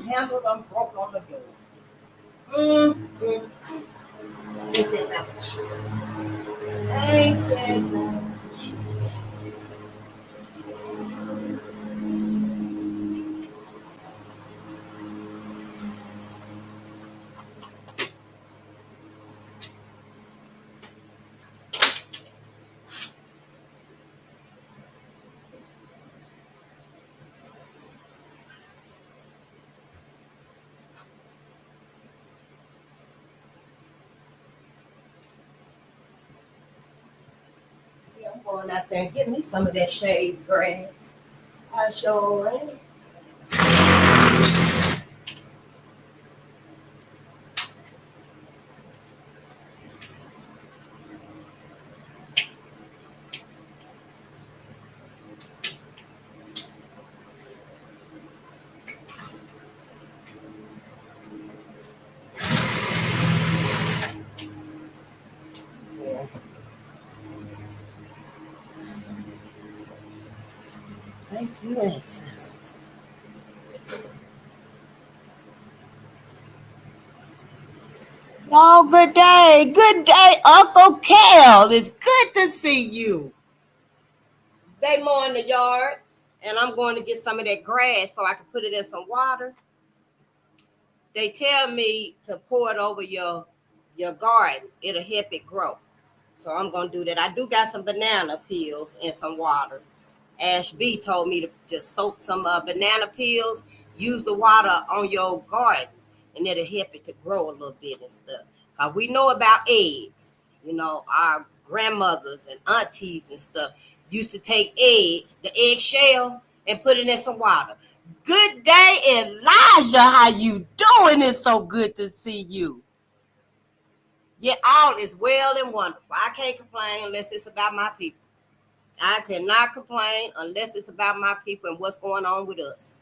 handle done broke on the door. Mm-hmm. Ain't that not for sure? Ain't that not for sure? Yeah, I'm going out there and getting me some of that shade grass. I sure am. Yeah. Thank you, ancestors. Oh, good day. Good day, Uncle Cal. It's good to see you. They mowing the yards, and I'm going to get some of that grass so I can put it in some water. They tell me to pour it over your garden. It'll help it grow. So I'm going to do that. I do got some banana peels and some water. Ash B told me to just soak some banana peels, use the water on your garden, and it'll help it to grow a little bit and stuff. Because we know about eggs. You know, our grandmothers and aunties and stuff used to take eggs, the eggshell, and put it in some water. Good day, Elijah. How you doing? It's so good to see you. Yeah, all is well and wonderful. I can't complain unless it's about my people. I cannot complain unless it's about my people and what's going on with us.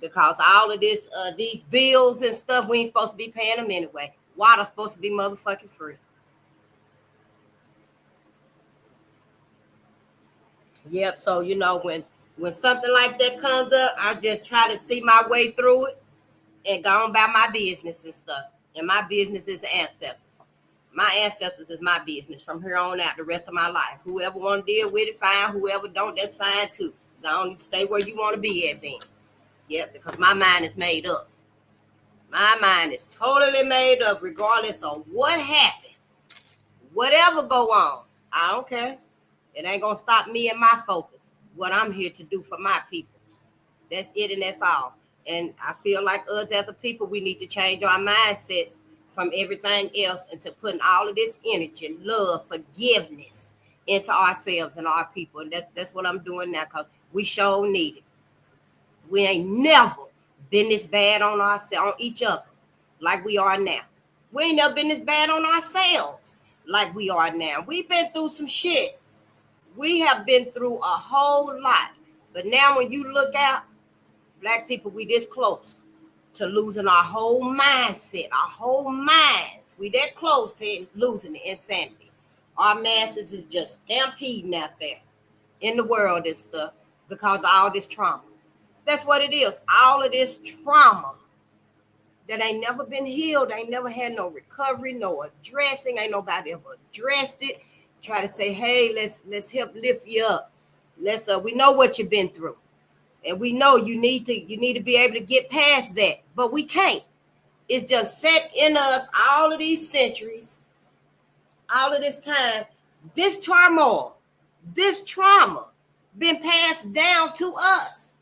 Because all of this, these bills and stuff, we ain't supposed to be paying them anyway. Water's supposed to be motherfucking free. Yep. So you know when something like that comes up, I just try to see my way through it and go on about my business and stuff. And my business is the ancestors. My ancestors is my business from here on out the rest of my life. Whoever want to deal with it, fine. Whoever don't, that's fine too. Go on, stay where you want to be at then. Yep, because my mind is made up. My mind is totally made up regardless of what happened. Whatever go on, I don't care. It ain't going to stop me and my focus. What I'm here to do for my people. That's it and that's all. And I feel like us as a people, we need to change our mindsets from everything else into putting all of this energy, love, forgiveness into ourselves and our people. And that's what I'm doing now because we sure need it. We ain't never been this bad on ourselves, on each other like we are now. We ain't never been this bad on ourselves like we are now. We've been through some shit. We have been through a whole lot. But now when you look out, Black people, we this close to losing our whole mindset, our whole minds. We that close to losing the insanity. Our masses is just stampeding out there in the world and stuff because of all this trauma. That's what it is. All of this trauma that ain't never been healed, ain't never had no recovery, no addressing, ain't nobody ever addressed it. Try to say, hey, let's help lift you up. We know what you've been through. And we know you need to be able to get past that, but we can't. It's just set in us all of these centuries, all of this time, this turmoil, this trauma been passed down to us.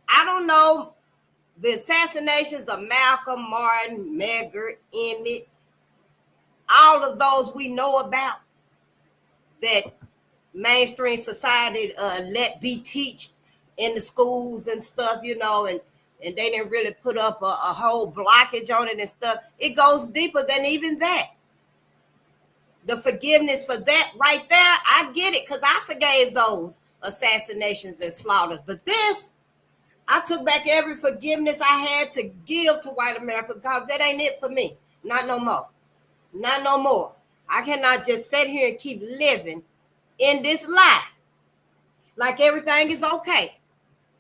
I don't know the assassinations of Malcolm, Martin, Medgar, Emmett, all of those we know about that mainstream society let be taught in the schools and stuff, you know, and they didn't really put up a whole blockage on it and stuff. It goes deeper than even that. The forgiveness for that right there, I get it because I forgave those assassinations and slaughters. But this, I took back every forgiveness I had to give to white America because that ain't it for me. Not no more. Not no more. I cannot just sit here and keep living in this lie like everything is okay.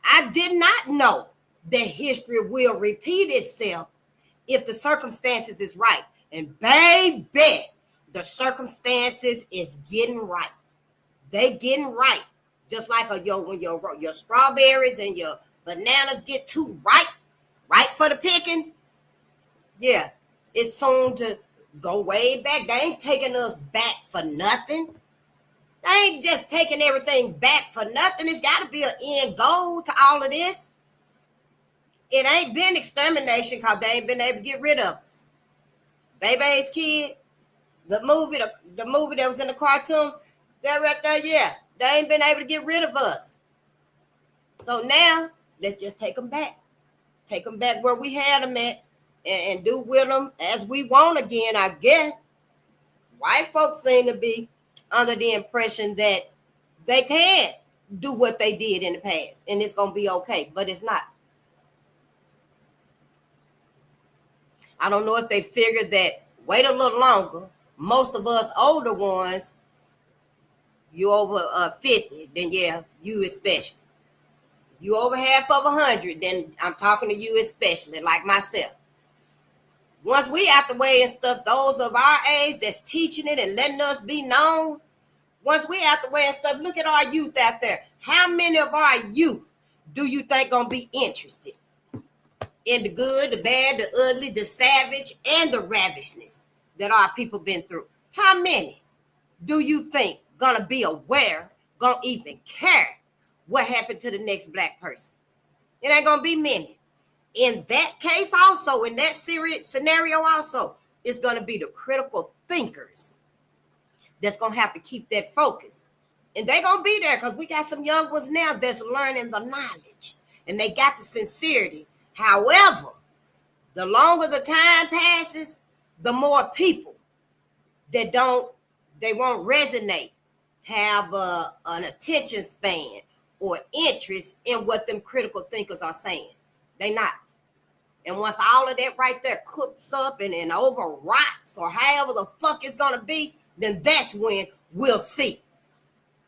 I did not know that history will repeat itself if the circumstances is right. And baby, the circumstances is getting right. They getting right. Just like when your strawberries and your bananas get too right for the picking. Yeah, it's soon to go way back. They ain't taking us back for nothing. They ain't just taking everything back for nothing. It's got to be an end goal to all of this. It ain't been extermination because they ain't been able to get rid of us. Baby's kid, the movie that was in the cartoon, they're right there, yeah. They ain't been able to get rid of us. So now, let's just take them back. Take them back where we had them at and do with them as we want again, I guess. White folks seem to be under the impression that they can do what they did in the past and it's going to be okay, but it's not. I don't know if they figured that wait a little longer. Most of us older ones, you over 50, then yeah, you especially. You over half of 100, then I'm talking to you especially, like myself. Once we out the way and stuff, those of our age that's teaching it and letting us be known, once we out the way and stuff, look at our youth out there. How many of our youth do you think gonna be interested in the good, the bad, the ugly, the savage, and the ravishness that our people been through? How many do you think gonna be aware, gonna even care what happened to the next black person? It ain't gonna be many. In that case also, in that scenario also, it's gonna be the critical thinkers that's gonna have to keep that focus. And they gonna be there because we got some young ones now that's learning the knowledge and they got the sincerity. However, the longer the time passes, the more people that they won't resonate, have an attention span or interest in what them critical thinkers are saying. They not. And once all of that right there cooks up and overrots or however the fuck it's gonna be, then that's when we'll see.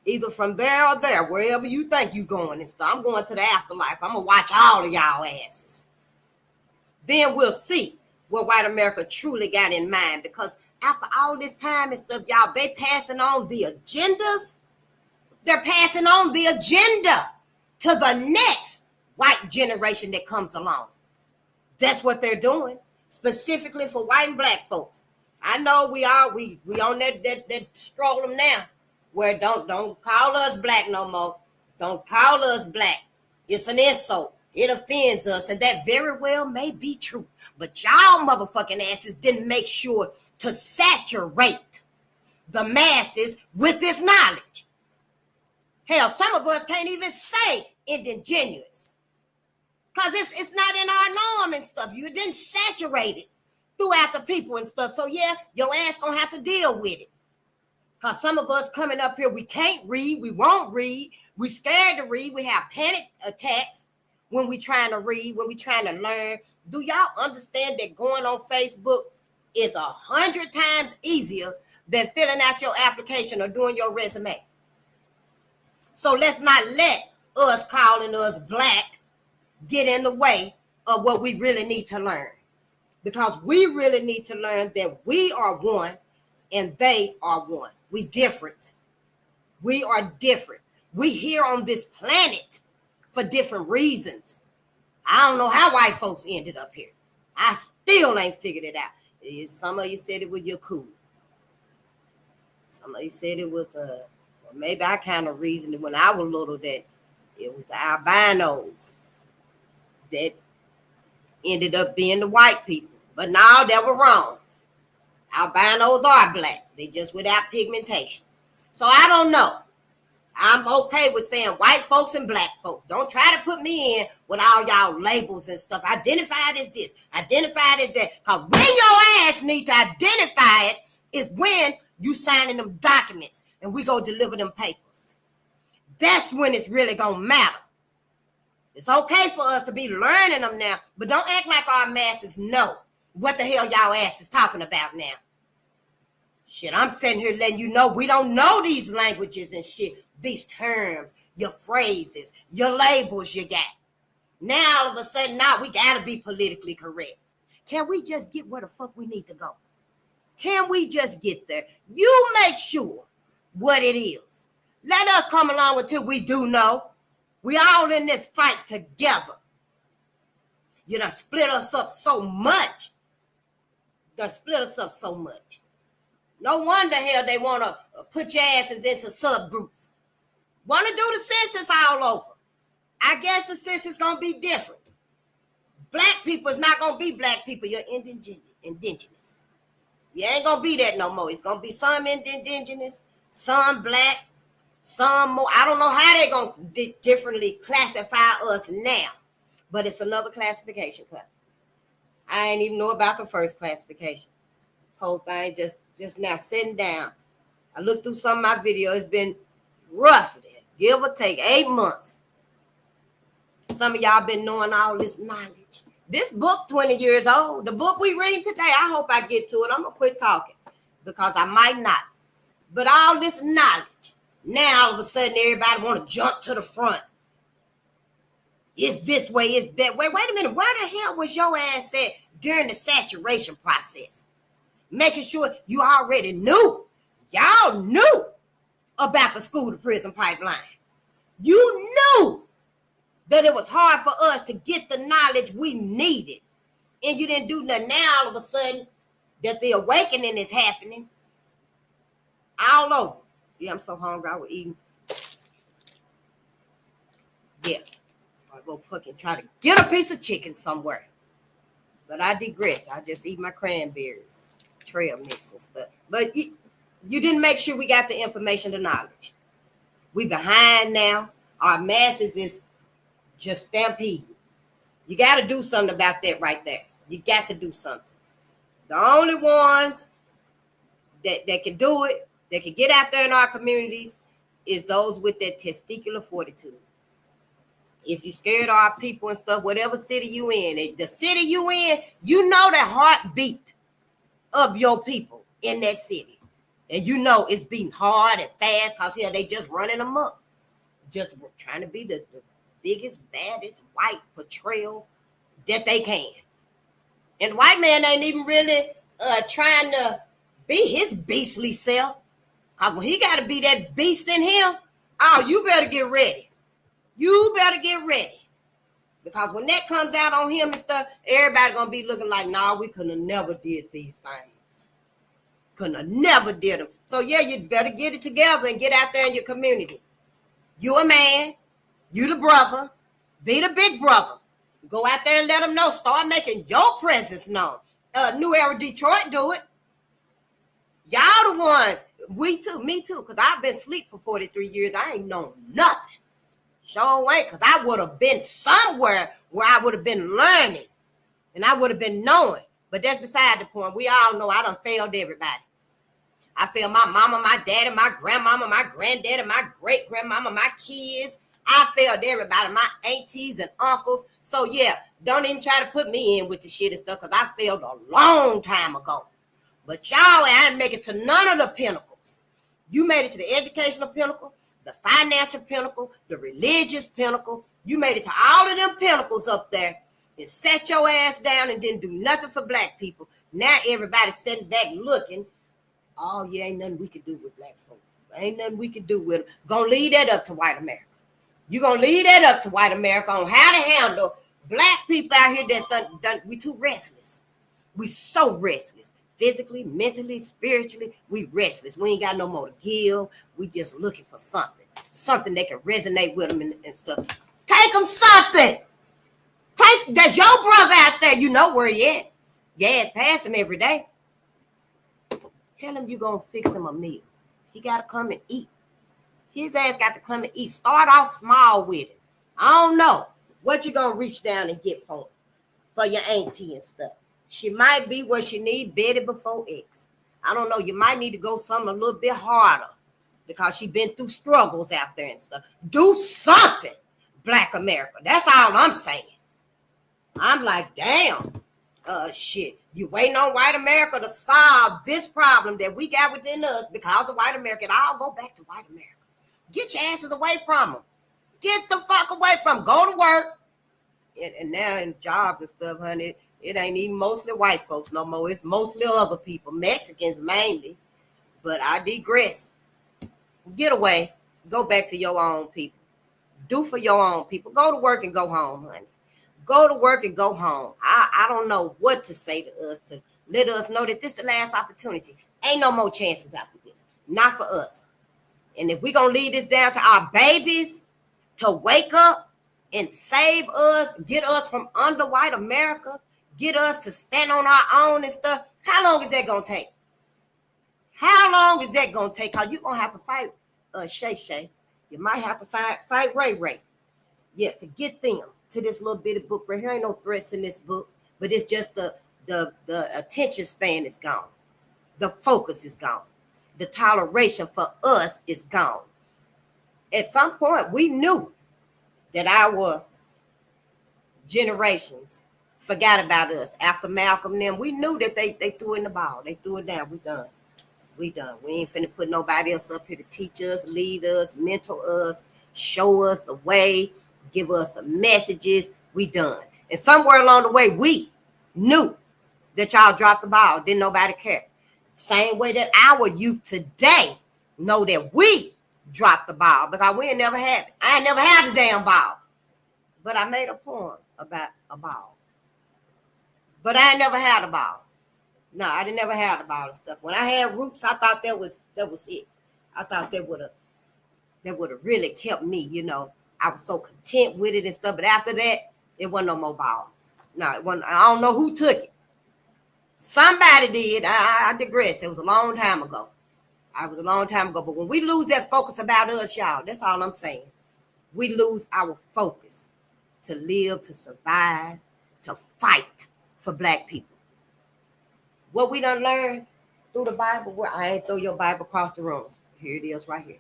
Either from there or there, wherever you think you going and stuff. I'm going to the afterlife. I'm gonna watch all of y'all asses. Then we'll see what white America truly got in mind. Because after all this time and stuff, y'all, they passing on the agendas. They're passing on the agenda to the next white generation that comes along. That's what they're doing, specifically for white and black folks. I know we on that stroll now, where don't call us black no more. Don't call us black. It's an insult. It offends us, and that very well may be true. But y'all motherfucking asses didn't make sure to saturate the masses with this knowledge. Hell, some of us can't even say indigenous because it's not in our norm and stuff. You didn't saturate it throughout the people and stuff. So yeah, your ass gonna have to deal with it. Because some of us coming up here, we can't read, we won't read, we scared to read, we have panic attacks when we trying to read, when we trying to learn. Do y'all understand that going on Facebook is 100 times easier than filling out your application or doing your resume? So let's not let us calling us black get in the way of what we really need to learn. Because we really need to learn that we are one and they are one. We different. We are different. We here on this planet for different reasons. I don't know how white folks ended up here. I still ain't figured it out. Some of you said it was your cool. Some of you said it was maybe I kind of reasoned it when I was little that it was the albinos that ended up being the white people. But now they were wrong. Albinos are black. They just without pigmentation. So I don't know. I'm okay with saying white folks and black folks. Don't try to put me in with all y'all labels and stuff. Identified as this, identified as that. Because when your ass need to identify it is when you signing them documents and we go deliver them papers. That's when it's really going to matter. It's okay for us to be learning them now, but don't act like our masses know what the hell y'all ass is talking about now. Shit, I'm sitting here letting you know we don't know these languages and shit, these terms, your phrases, your labels you got. Now, all of a sudden, now we got to be politically correct. Can we just get where the fuck we need to go? Can we just get there? You make sure what it is. Let us come along until we do know. We all in this fight together. You done split us up so much. No wonder hell they want to put your asses into subgroups. Want to do the census all over. I guess the census going to be different. Black people is not going to be black people. You're indigenous. You ain't going to be that no more. It's going to be some indigenous, some black, some more. I don't know how they're going to differently classify us now. But it's another classification cut. I ain't even know about the first classification. Whole thing just now sitting down. I looked through some of my videos. It's been rough there, give or take 8 months. Some of y'all been knowing all this knowledge. This book 20 years old. The book we reading today, I hope I get to it. I'm going to quit talking because I might not. But all this knowledge, now all of a sudden everybody want to jump to the front. It's this way, it's that way. Wait a minute, where the hell was your ass at during the saturation process? Making sure you already knew. Y'all knew about the school to prison pipeline. You knew that it was hard for us to get the knowledge we needed. And you didn't do nothing. Now all of a sudden that the awakening is happening all over. Yeah, I'm so hungry I was eating. Yeah. I go fucking try to get a piece of chicken somewhere. But I digress. I just eat my cranberries, trail mix and stuff. But you didn't make sure we got the information, the knowledge. We behind now. Our masses is just stampeding. You got to do something about that right there. You got to do something. The only ones that can do it, that can get out there in our communities, is those with that testicular fortitude. If you're scared of our people and stuff, whatever city you in, the city you in, you know the heartbeat of your people in that city. And you know it's beating hard and fast because here they just running them up. Just trying to be the biggest, baddest white portrayal that they can. And white man ain't even really trying to be his beastly self. Because when he got to be that beast in him, oh, you better get ready. You better get ready. Because when that comes out on him and stuff, everybody going to be looking like, nah, we could have never did these things. Couldn't have never did them. So, yeah, you better get it together and get out there in your community. You a man. You the brother. Be the big brother. Go out there and let them know. Start making your presence known. New Era Detroit do it. Y'all the ones. We too. Me too. Because I've been asleep for 43 years. I ain't known nothing. Sure ain't, because I would have been somewhere where I would have been learning and I would have been knowing. But that's beside the point. We all know I done failed everybody. I failed my mama, my daddy, my grandmama, my granddaddy, my great-grandmama, my kids. I failed everybody, my aunties and uncles. So, yeah, don't even try to put me in with the shit and stuff because I failed a long time ago. But y'all, I didn't make it to none of the pinnacles. You made it to the educational pinnacle, the financial pinnacle, the religious pinnacle. You made it to all of them pinnacles up there and sat your ass down and didn't do nothing for black people. Now everybody's sitting back looking. Oh, yeah, ain't nothing we can do with black folk. Ain't nothing we can do with them. Gonna leave that up to white America. You're gonna leave that up to white America on how to handle black people out here that's done. We too restless. We so restless. Physically, mentally, spiritually, we restless. We ain't got no more to give. We just looking for something. Something that can resonate with them and stuff. Take them something. That's your brother out there. You know where he at. Gas pass him every day. Tell him you're going to fix him a meal. He got to come and eat. His ass got to come and eat. Start off small with it. I don't know what you're going to reach down and get for him. For your auntie and stuff. She might be where she need Betty before X. I don't know. You might need to go something a little bit harder because she been through struggles out there and stuff. Do something, Black America. That's all I'm saying. I'm like, damn, shit. You waiting on white America to solve this problem that we got within us because of white America. And I'll go back to white America. Get your asses away from them. Get the fuck away from them. Go to work. And now in jobs and stuff, honey, it ain't even mostly white folks no more. It's mostly other people, Mexicans mainly. But I digress. Get away. Go back to your own people. Do for your own people. Go to work and go home, honey. Go to work and go home. I don't know what to say to us to let us know that this is the last opportunity. Ain't no more chances after this. Not for us. And if we're going to leave this down to our babies to wake up and save us, get us from under white America, get us to stand on our own and stuff, how long is that going to take? How long is that going to take? Because you're going to have to fight Shay Shay. You might have to fight Ray Ray. Yeah, to get them to this little bitty book right here. Ain't no threats in this book, but it's just the attention span is gone. The focus is gone. The toleration for us is gone. At some point, we knew that our generations forgot about us. After Malcolm and them, we knew that they threw in the ball. They threw it down. We done. We done. We ain't finna put nobody else up here to teach us, lead us, mentor us, show us the way, give us the messages. We done. And somewhere along the way, we knew that y'all dropped the ball. Didn't nobody care. Same way that our youth today know that we dropped the ball because we ain't never had it. I ain't never had the damn ball. But I made a poem about a ball. But I ain't never had a ball. No, I didn't never have the ball and stuff. When I had roots, I thought that was it. I thought that would have really kept me, you know. I was so content with it and stuff. But after that, it wasn't no more balls. No, it wasn't. I don't know who took it. Somebody did. I digress. It was a long time ago. But when we lose that focus about us, y'all, that's all I'm saying. We lose our focus to live, to survive, to fight for Black people. What we done learned through the Bible, where I ain't throw your Bible across the room. Here it is right here.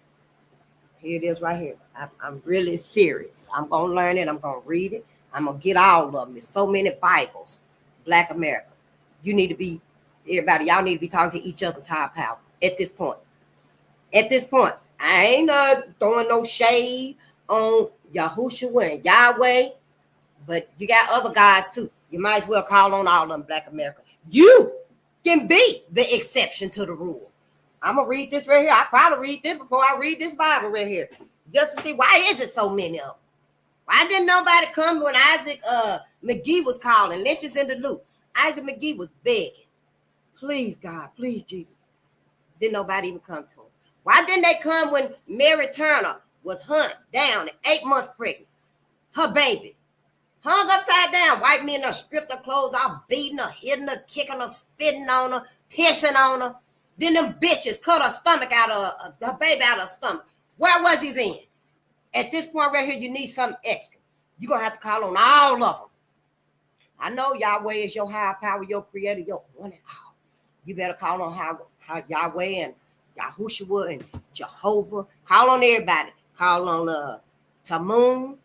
Here it is right here. I'm really serious. I'm going to learn it. I'm going to read it. I'm going to get all of them. There's so many Bibles. Black America. You need to be, everybody, y'all need to be talking to each other's higher power at this point. At this point, I ain't throwing no shade on Yahushua and Yahweh, but you got other guys too. You might as well call on all of them, Black America. You can be the exception to the rule. I'm going to read this right here. I probably read this before I read this Bible right here, just to see why is it so many of them. Why didn't nobody come when Isaac McGee was calling? Lynch is in the loop. Isaac McGee was begging. Please, God, please, Jesus. Didn't nobody even come to him. Why didn't they come when Mary Turner was hunt down at 8 months pregnant? Her baby. Hung upside down. White men done stripped her clothes off, beating her, hitting her, kicking her, spitting on her, pissing on her. Then them bitches cut her stomach out of her baby out of her stomach. Where was he then? At this point right here, you need something extra. You're going to have to call on all of them. I know Yahweh is your higher power, your creator, your one and all. You better call on how Yahweh and Yahushua and Jehovah. Call on everybody. Call on Tamun,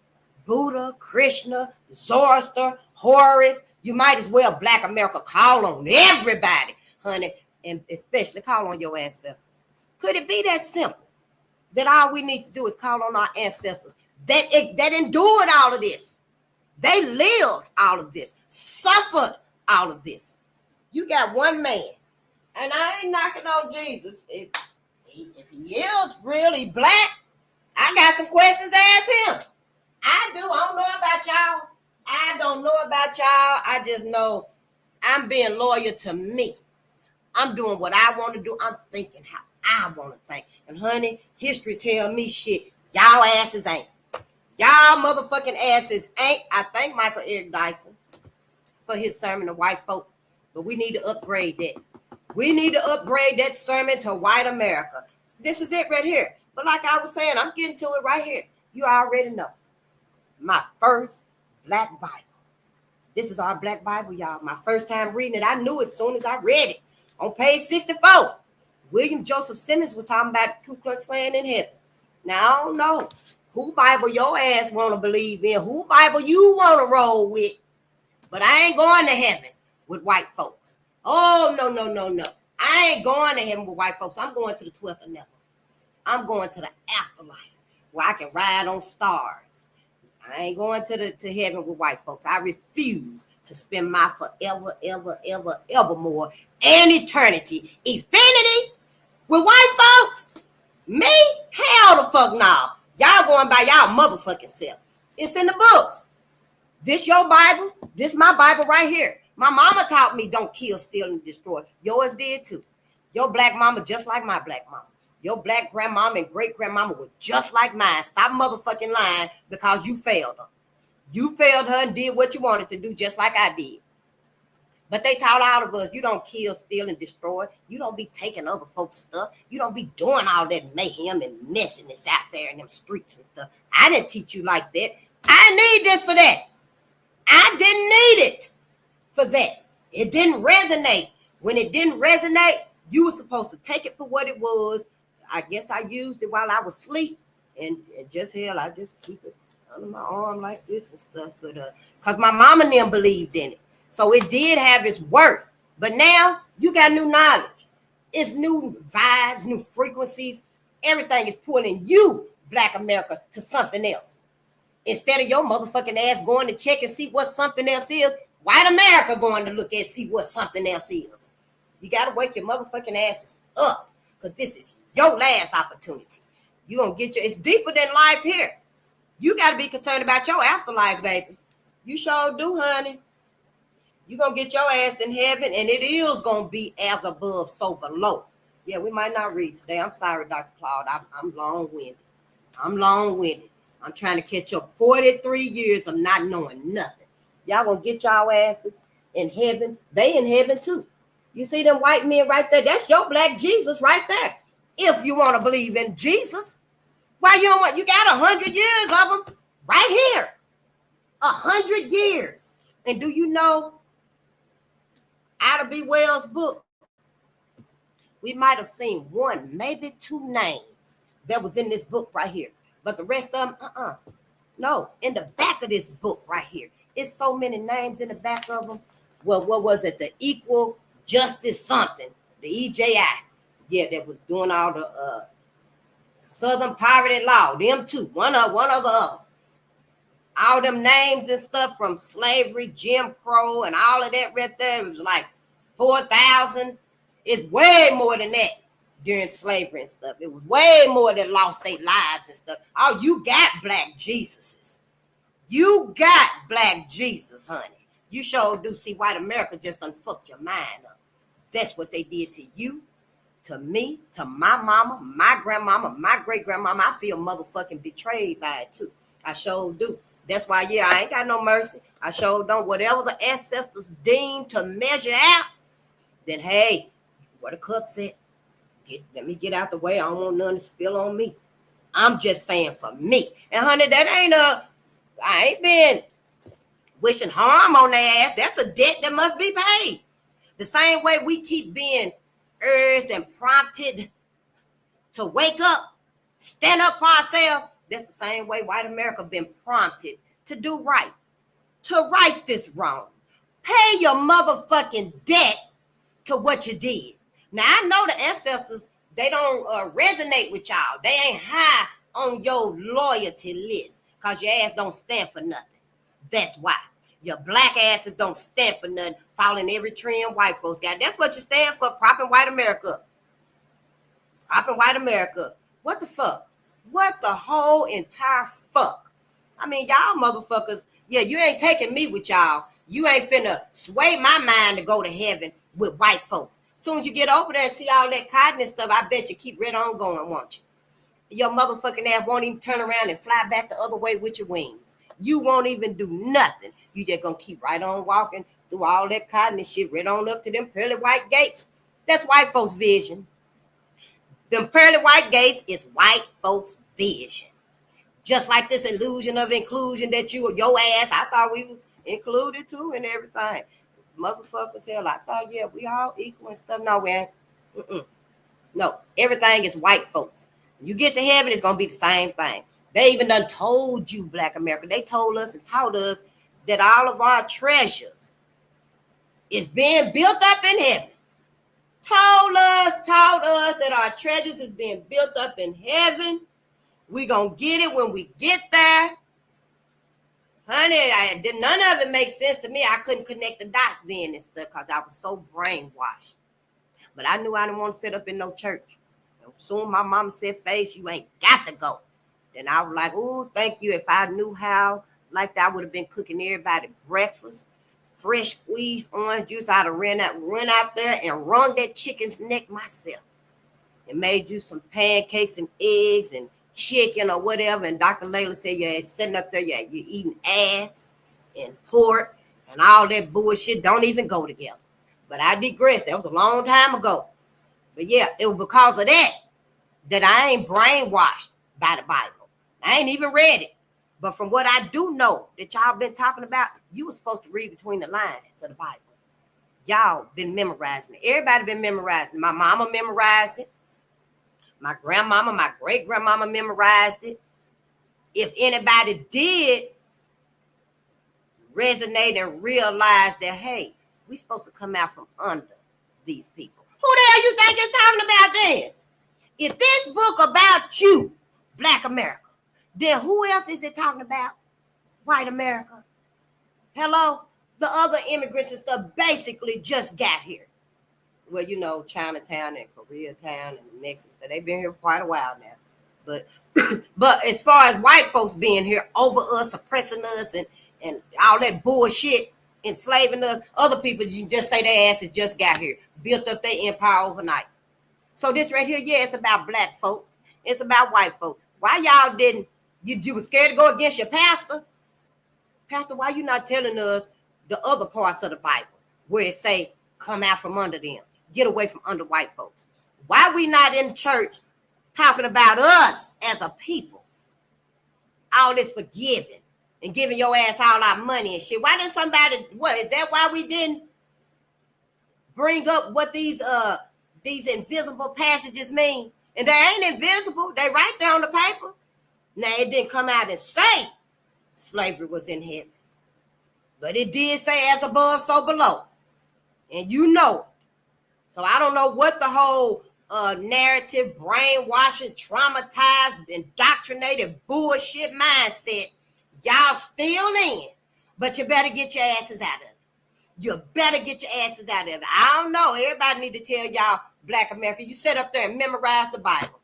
Buddha, Krishna, Zoroaster, Horus. You might as well, Black America, call on everybody, honey, and especially call on your ancestors. Could it be that simple? That all we need to do is call on our ancestors that endured all of this. They lived all of this, suffered all of this. You got one man, and I ain't knocking on Jesus. If he is really Black, I got some questions to ask him. I do. I don't know about y'all. I just know I'm being loyal to me. I'm doing what I want to do. I'm thinking how I want to think. And honey, history tell me shit. Y'all asses ain't. Y'all motherfucking asses ain't. I thank Michael Eric Dyson for his sermon to white folk. But we need to upgrade that. We need to upgrade that sermon to white America. This is it right here. But like I was saying, I'm getting to it right here. You already know. My first Black Bible. This is our Black Bible, y'all. My first time reading it. I knew it as soon as I read it. On page 64, William Joseph Simmons was talking about Ku Klux Klan in heaven. Now, I don't know who Bible your ass want to believe in, who Bible you want to roll with, but I ain't going to heaven with white folks. Oh, no. I ain't going to heaven with white folks. I'm going to the 12th of never. I'm going to the afterlife where I can ride on stars. I ain't going to heaven with white folks. I refuse to spend my forever, ever, ever, evermore, and eternity, infinity with white folks. Me? Hell the fuck no. Y'all going by y'all motherfucking self. It's in the books. This your Bible. This my Bible right here. My mama taught me don't kill, steal, and destroy. Yours did too. Your black mama just like my black mama. Your black grandmama and great grandmama were just like mine. Stop motherfucking lying because you failed her. You failed her and did what you wanted to do just like I did. But they taught all of us, you don't kill, steal, and destroy. You don't be taking other folks' stuff. You don't be doing all that mayhem and messiness out there in them streets and stuff. I didn't teach you like that. I need this for that. I didn't need it for that. It didn't resonate. When it didn't resonate, you were supposed to take it for what it was. I guess I used it while I was asleep. And just hell, I just keep it under my arm like this and stuff. But because my mama and them believed in it. So it did have its worth. But now you got new knowledge. It's new vibes, new frequencies. Everything is pulling you, Black America, to something else. Instead of your motherfucking ass going to check and see what something else is, white America going to look and see what something else is. You got to wake your motherfucking asses up because this is your last opportunity. You going to get it's deeper than life here. You got to be concerned about your afterlife, baby. You sure do, honey. You're going to get your ass in heaven, and it is going to be as above, so below. Yeah, we might not read today. I'm sorry, Dr. Claud. I'm long-winded. I'm trying to catch up 43 years of not knowing nothing. Y'all going to get y'all asses in heaven. They in heaven, too. You see them white men right there? That's your black Jesus right there. If you want to believe in Jesus. Why you don't want? You got 100 years of them right here. 100 years. And do you know, Ida B. Wells' book, we might have seen one, maybe two names that was in this book right here. But the rest of them, no, in the back of this book right here. It's so many names in the back of them. Well, what was it? The Equal Justice something, the EJI. Yeah, that was doing all the Southern Poverty Law. Them two, one of the other. All them names and stuff from slavery, Jim Crow, and all of that right there. It was like 4,000. It's way more than that during slavery and stuff. It was way more that lost their lives and stuff. Oh, you got black Jesuses. You got black Jesus, honey. You sure do see white America just done fucked your mind up. That's what they did to you, to me, to my mama, my grandmama, my great-grandmama. I feel motherfucking betrayed by it too. I sure do. That's why, yeah, I ain't got no mercy. I sure don't. Whatever the ancestors deem to measure out, then, hey, what the cup said, let me get out the way. I don't want none to spill on me. I'm just saying for me. And, honey, that ain't I ain't been wishing harm on their ass. That's a debt that must be paid. The same way we keep being urged and prompted to wake up, stand up for ourselves. That's the same way white America been prompted to do right, to right this wrong. Pay your motherfucking debt to what you did. Now, I know the ancestors, they don't resonate with y'all. They ain't high on your loyalty list because your ass don't stand for nothing. That's why. Your black asses don't stand for nothing, following every trend white folks got. That's what you stand for, propping white America. Propping white America. What the fuck? What the whole entire fuck? I mean, y'all motherfuckers, yeah, you ain't taking me with y'all. You ain't finna sway my mind to go to heaven with white folks. Soon as you get over there and see all that cotton and stuff, I bet you keep right on going, won't you? Your motherfucking ass won't even turn around and fly back the other way with your wings. You won't even do nothing. You just gonna keep right on walking through all that cotton and shit right on up to them pearly white gates. That's white folks' vision. Them pearly white gates is white folks' vision. Just like this illusion of inclusion that your ass, I thought we were included too and everything. Motherfuckers, hell, I thought, yeah, we all equal and stuff. No, we ain't. No, everything is white folks. When you get to heaven, it's going to be the same thing. They even done told you, Black America, they told us and taught us that all of our treasures is being built up in heaven. Taught us that our treasures is being built up in heaven. We gonna get it when we get there. Honey, none of it makes sense to me. I couldn't connect the dots then and stuff because I was so brainwashed. But I knew I didn't want to sit up in no church. And soon my mama said, Face, you ain't got to go. Then I was like, oh, thank you. If I knew how, like that, I would have been cooking everybody breakfast, fresh squeezed orange juice. I'd have run out there and wrung that chicken's neck myself. And made you some pancakes and eggs and chicken or whatever. And Dr. Layla said, you're sitting up there, you're eating ass and pork and all that bullshit don't even go together. But I digress. That was a long time ago. But yeah, it was because of that I ain't brainwashed by the Bible. I ain't even read it. But from what I do know that y'all been talking about, you were supposed to read between the lines of the Bible. Y'all been memorizing it. Everybody been memorizing it. My mama memorized it. My grandmama, my great-grandmama memorized it. If anybody did resonate and realize that, hey, we supposed to come out from under these people. Who the hell you think it's talking about then? If this book about you, Black America, then who else is it talking about? White America. Hello? The other immigrants and stuff basically just got here. Well, you know, Chinatown and Koreatown and the Mexicans, they've been here for quite a while now. But as far as white folks being here over us, oppressing us and all that bullshit, enslaving us, other people, you just say their asses just got here, built up their empire overnight. So this right here, yeah, it's about black folks. It's about white folks. Why y'all didn't, you were scared to go against your pastor? Pastor, why you not telling us the other parts of the Bible where it say, come out from under them, get away from under white folks? Why we not in church talking about us as a people? All this forgiving and giving your ass all our money and shit. Why didn't somebody, what, is that why we didn't bring up what these invisible passages mean? And they ain't invisible. They right there on the paper. Now, it didn't come out and say slavery was in heaven. But it did say as above, so below. And you know it. So I don't know what the whole narrative, brainwashing, traumatized, indoctrinated bullshit mindset y'all still in. But you better get your asses out of it. You better get your asses out of it. I don't know. Everybody need to tell y'all, Black America, you sit up there and memorize the Bible.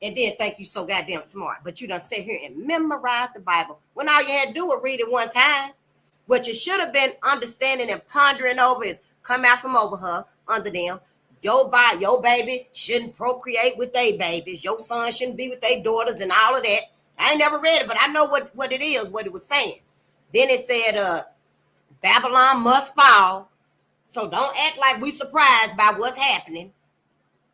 And then think you so goddamn smart. But you done sit here and memorize the Bible when all you had to do was read it one time. What you should have been understanding and pondering over is come out from over her, under them. Your baby shouldn't procreate with their babies. Your son shouldn't be with their daughters and all of that. I ain't never read it, but I know what it is, what it was saying. Then it said, Babylon must fall. So don't act like we surprised by what's happening.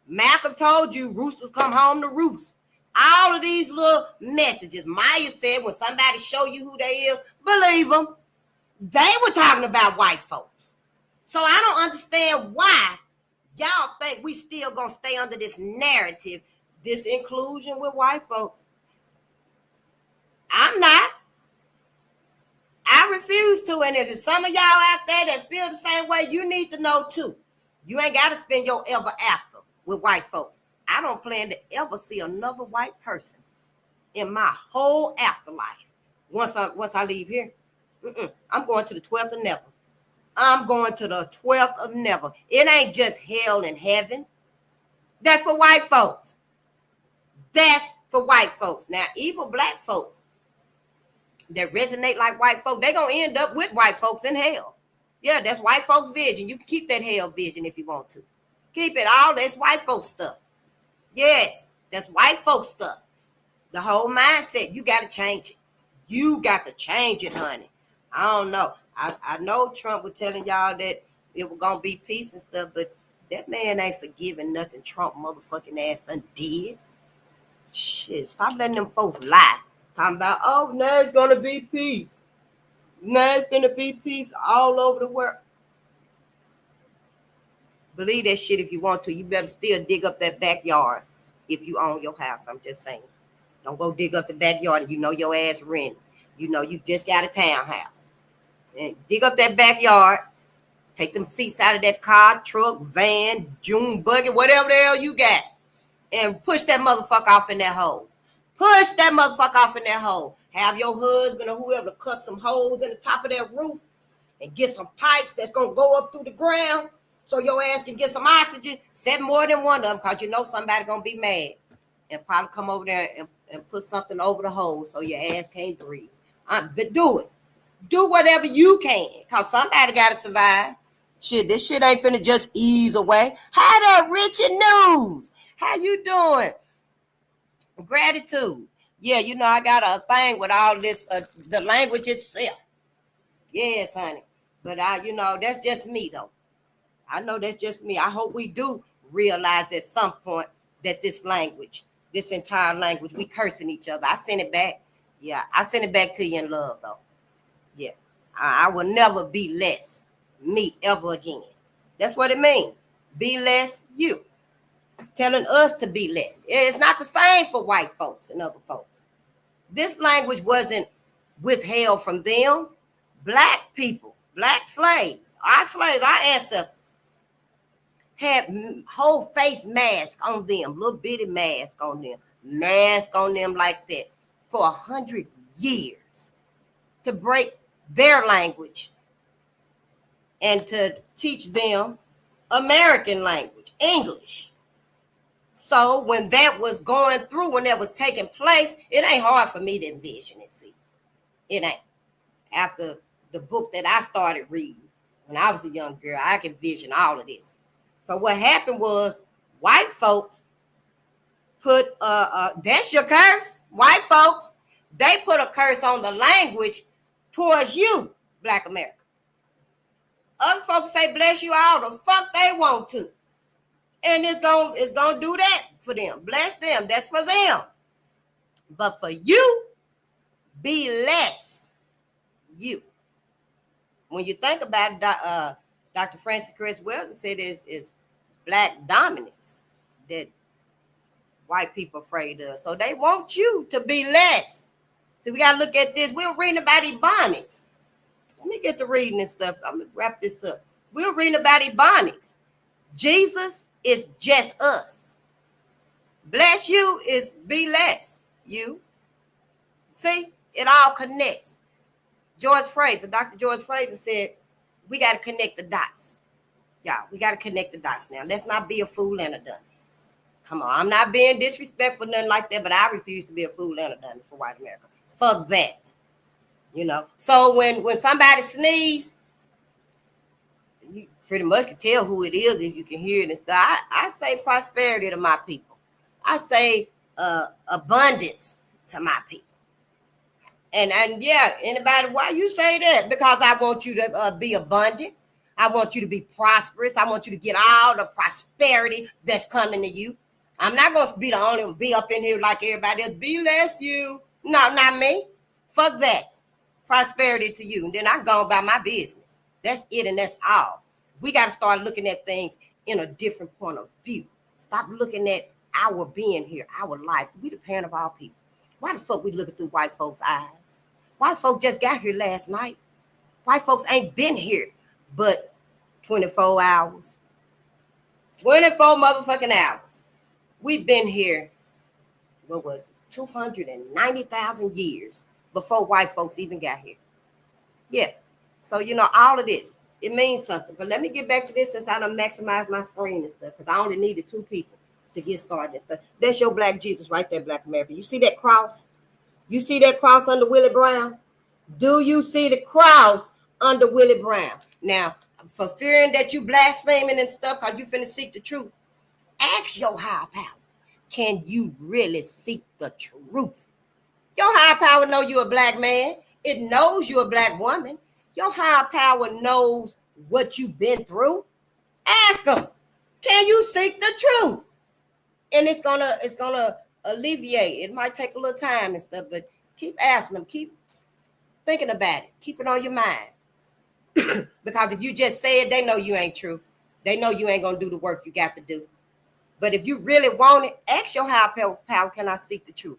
Malcolm told you roosters come home to roost. All of these little messages. Maya said when somebody show you who they is, believe them. They were talking about white folks. So I don't understand why y'all think we still gonna stay under this narrative, this inclusion with white folks. I'm not. I refuse to. And if it's some of y'all out there that feel the same way, you need to know too. You ain't got to spend your ever after with white folks. I don't plan to ever see another white person in my whole afterlife. Once I leave here, I'm going to the 12th of never. I'm going to the 12th of never. It ain't just hell and heaven. That's for white folks. That's for white folks. Now, evil black folks that resonate like white folks, they're going to end up with white folks in hell. Yeah, that's white folks' vision. You can keep that hell vision if you want to. Keep it all. That's white folks stuff. Yes, that's white folks stuff. The whole mindset, you got to change it. You got to change it, honey. I don't know. I know Trump was telling y'all that it was going to be peace and stuff, but that man ain't forgiving nothing Trump motherfucking ass done did. Shit, stop letting them folks lie. Talking about, oh, now it's going to be peace. Now it's going to be peace all over the world. Believe that shit if you want to. You better still dig up that backyard if you own your house. I'm just saying. Don't go dig up the backyard and you know your ass rent. You know you just got a townhouse. And dig up that backyard. Take them seats out of that car, truck, van, June buggy, whatever the hell you got. And push that motherfucker off in that hole. Push that motherfucker off in that hole. Have your husband or whoever cut some holes in the top of that roof and get some pipes that's going to go up through the ground so your ass can get some oxygen. Set more than one of them, because you know somebody going to be mad and probably come over there and put something over the hole so your ass can't breathe. But do it. Do whatever you can, because somebody got to survive. Shit, this shit ain't finna just ease away. Hi there, Richard News. How you doing? Gratitude. Yeah, you know, I got a thing with all this, the language itself. Yes, honey. But you know, that's just me though. I know that's just me. I hope we do realize at some point that this language, this entire language, we cursing each other. I send it back. Yeah, I send it back to you in love though. Yeah, I will never be less me ever again. That's what it means. Be less you. Telling us to be less. It's not the same for white folks and other folks. This language wasn't withheld from them. Black people, black slaves, our ancestors, had whole face mask on them, little bitty mask on them like that for 100 years to break their language and to teach them American language, English. So when that was going through, when that was taking place, it ain't hard for me to envision it, see. It ain't. After the book that I started reading when I was a young girl, I could envision all of this. So what happened was white folks put, that's your curse, white folks, they put a curse on the language towards you, Black America. Other folks say bless you all the fuck they want to. And it's gonna do that for them. Bless them. That's for them. But for you, be less you. When you think about it, Dr. Francis Chris Wells said is black dominance that white people afraid of. So they want you to be less. So we got to look at this. We're reading about Ebonics. Let me get to reading this stuff. I'm going to wrap this up. We're reading about Ebonics. Jesus is just us. Bless you is be less you. See, it all connects. Dr. George Fraser said, we got to connect the dots. Y'all, we got to connect the dots now. Let's not be a fool and a dummy. Come on, I'm not being disrespectful, nothing like that, but I refuse to be a fool and a dummy for white America. Fuck that. You know, so when somebody sneezes, you pretty much can tell who it is if you can hear it and stuff. I say prosperity to my people. I say abundance to my people. And yeah, anybody, why you say that? Because I want you to be abundant. I want you to be prosperous. I want you to get all the prosperity that's coming to you. I'm not going to be the only one be up in here like everybody else. Be less you. No, not me. Fuck that. Prosperity to you. And then I go about my business. That's it and that's all. We got to start looking at things in a different point of view. Stop looking at our being here, our life. We the parent of our people. Why the fuck we looking through white folks' eyes? White folks just got here last night. White folks ain't been here but 24 hours. 24 motherfucking hours. We've been here, what was it, 290,000 years before white folks even got here. Yeah. So, you know, all of this, it means something. But let me get back to this since I done maximized my screen and stuff, because I only needed 2 people to get started and stuff. That's your Black Jesus right there, Black America. You see that cross? You see that cross under Willie Brown? Do you see the cross under Willie Brown? Now, for fearing that you blaspheming and stuff, because you finna seek the truth, ask your higher power. Can you really seek the truth? Your higher power know you're a black man. It knows you're a black woman. Your higher power knows what you've been through. Ask them, can you seek the truth? And it's gonna alleviate. It might take a little time and stuff, but keep asking them, keep thinking about it, keep it on your mind. Because if you just say it, they know you ain't true. They know you ain't gonna do the work you got to do. But if you really want it, ask your higher power, can I seek the truth?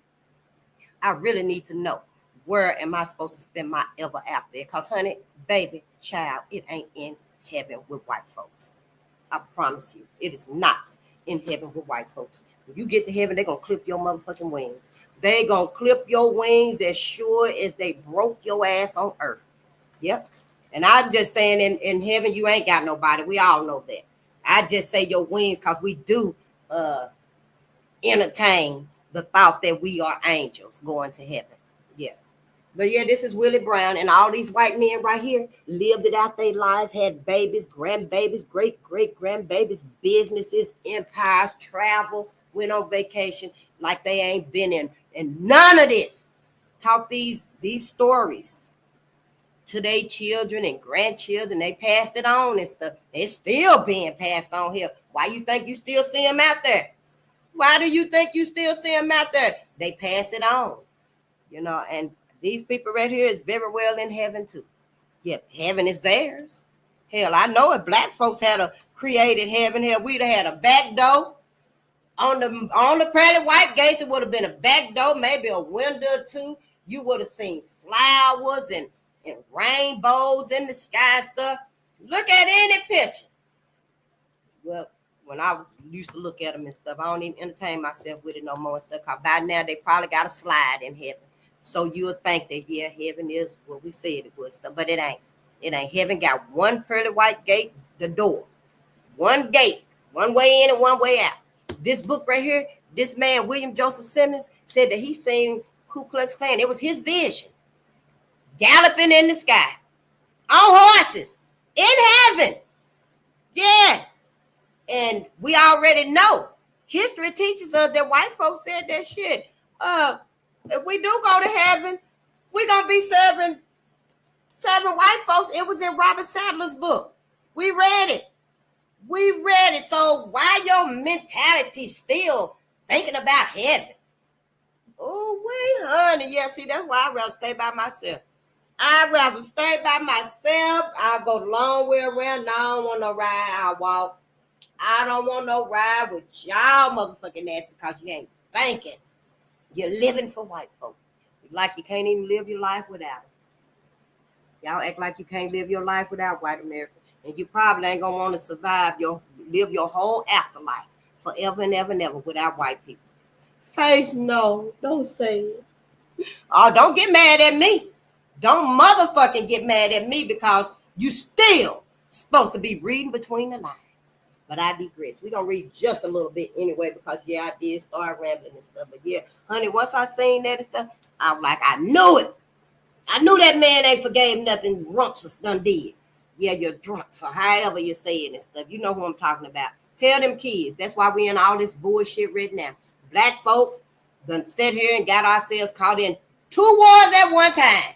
I really need to know, where am I supposed to spend my ever after? Because, honey, baby, child, it ain't in heaven with white folks. I promise you, it is not in heaven with white folks. When you get to heaven, they're going to clip your motherfucking wings. They gonna clip your wings as sure as they broke your ass on earth. Yep. And I'm just saying in heaven, you ain't got nobody. We all know that. I just say your wings because we do entertain the thought that we are angels going to heaven. Yeah. But yeah, this is Willie Brown, and all these white men right here lived it out their life, had babies, grandbabies, great-great-grandbabies, businesses, empires, travel, went on vacation like they ain't been in none of this. Taught these stories to their children and grandchildren. They passed it on and stuff. It's still being passed on here. Why you think you still see them out there? Why do you think you still see them out there? They pass it on, and these people right here is very well in heaven too. Yep, heaven is theirs. Hell, I know if black folks had a created heaven, hell, we'd have had a back door on the pearly white gates. It would have been a back door, maybe a window or two. You would have seen flowers and rainbows in the sky and stuff. Look at any picture. Well, when I used to look at them and stuff, I don't even entertain myself with it no more and stuff. Cause by now they probably got a slide in heaven. So you'll think that, yeah, heaven is what we said it was, but it ain't. It ain't. Heaven got one pearly white gate, the door. One gate, one way in and one way out. This book right here, this man, William Joseph Simmons, said that he seen Ku Klux Klan. It was his vision. Galloping in the sky. On horses. In heaven. Yes. And we already know. History teaches us that white folks said that shit. If we do go to heaven, we're going to be serving white folks. It was in Robert Sadler's book. We read it. So why your mentality still thinking about heaven? Oh, wait, honey. Yeah, see, that's why I'd rather stay by myself. I'll go the long way around. No, I don't want no ride. I'll walk. I don't want no ride with y'all motherfucking asses because you ain't thinking. You're living for white folk. Like you can't even live your life without it. Y'all act like you can't live your life without white America. And you probably ain't going to want to live your whole afterlife forever and ever and ever without white people. Face no. Don't say it. Oh, don't get mad at me. Don't motherfucking get mad at me because you still supposed to be reading between the lines. But I digress. We're going to read just a little bit anyway because, yeah, I did start rambling and stuff. But, yeah, honey, once I seen that and stuff, I was like, I knew it. I knew that man ain't forgave nothing Rumps done did. Yeah, you're drunk for however you say it and stuff. You know who I'm talking about. Tell them kids. That's why we in all this bullshit right now. Black folks done sit here and got ourselves caught in 2 wars at one time.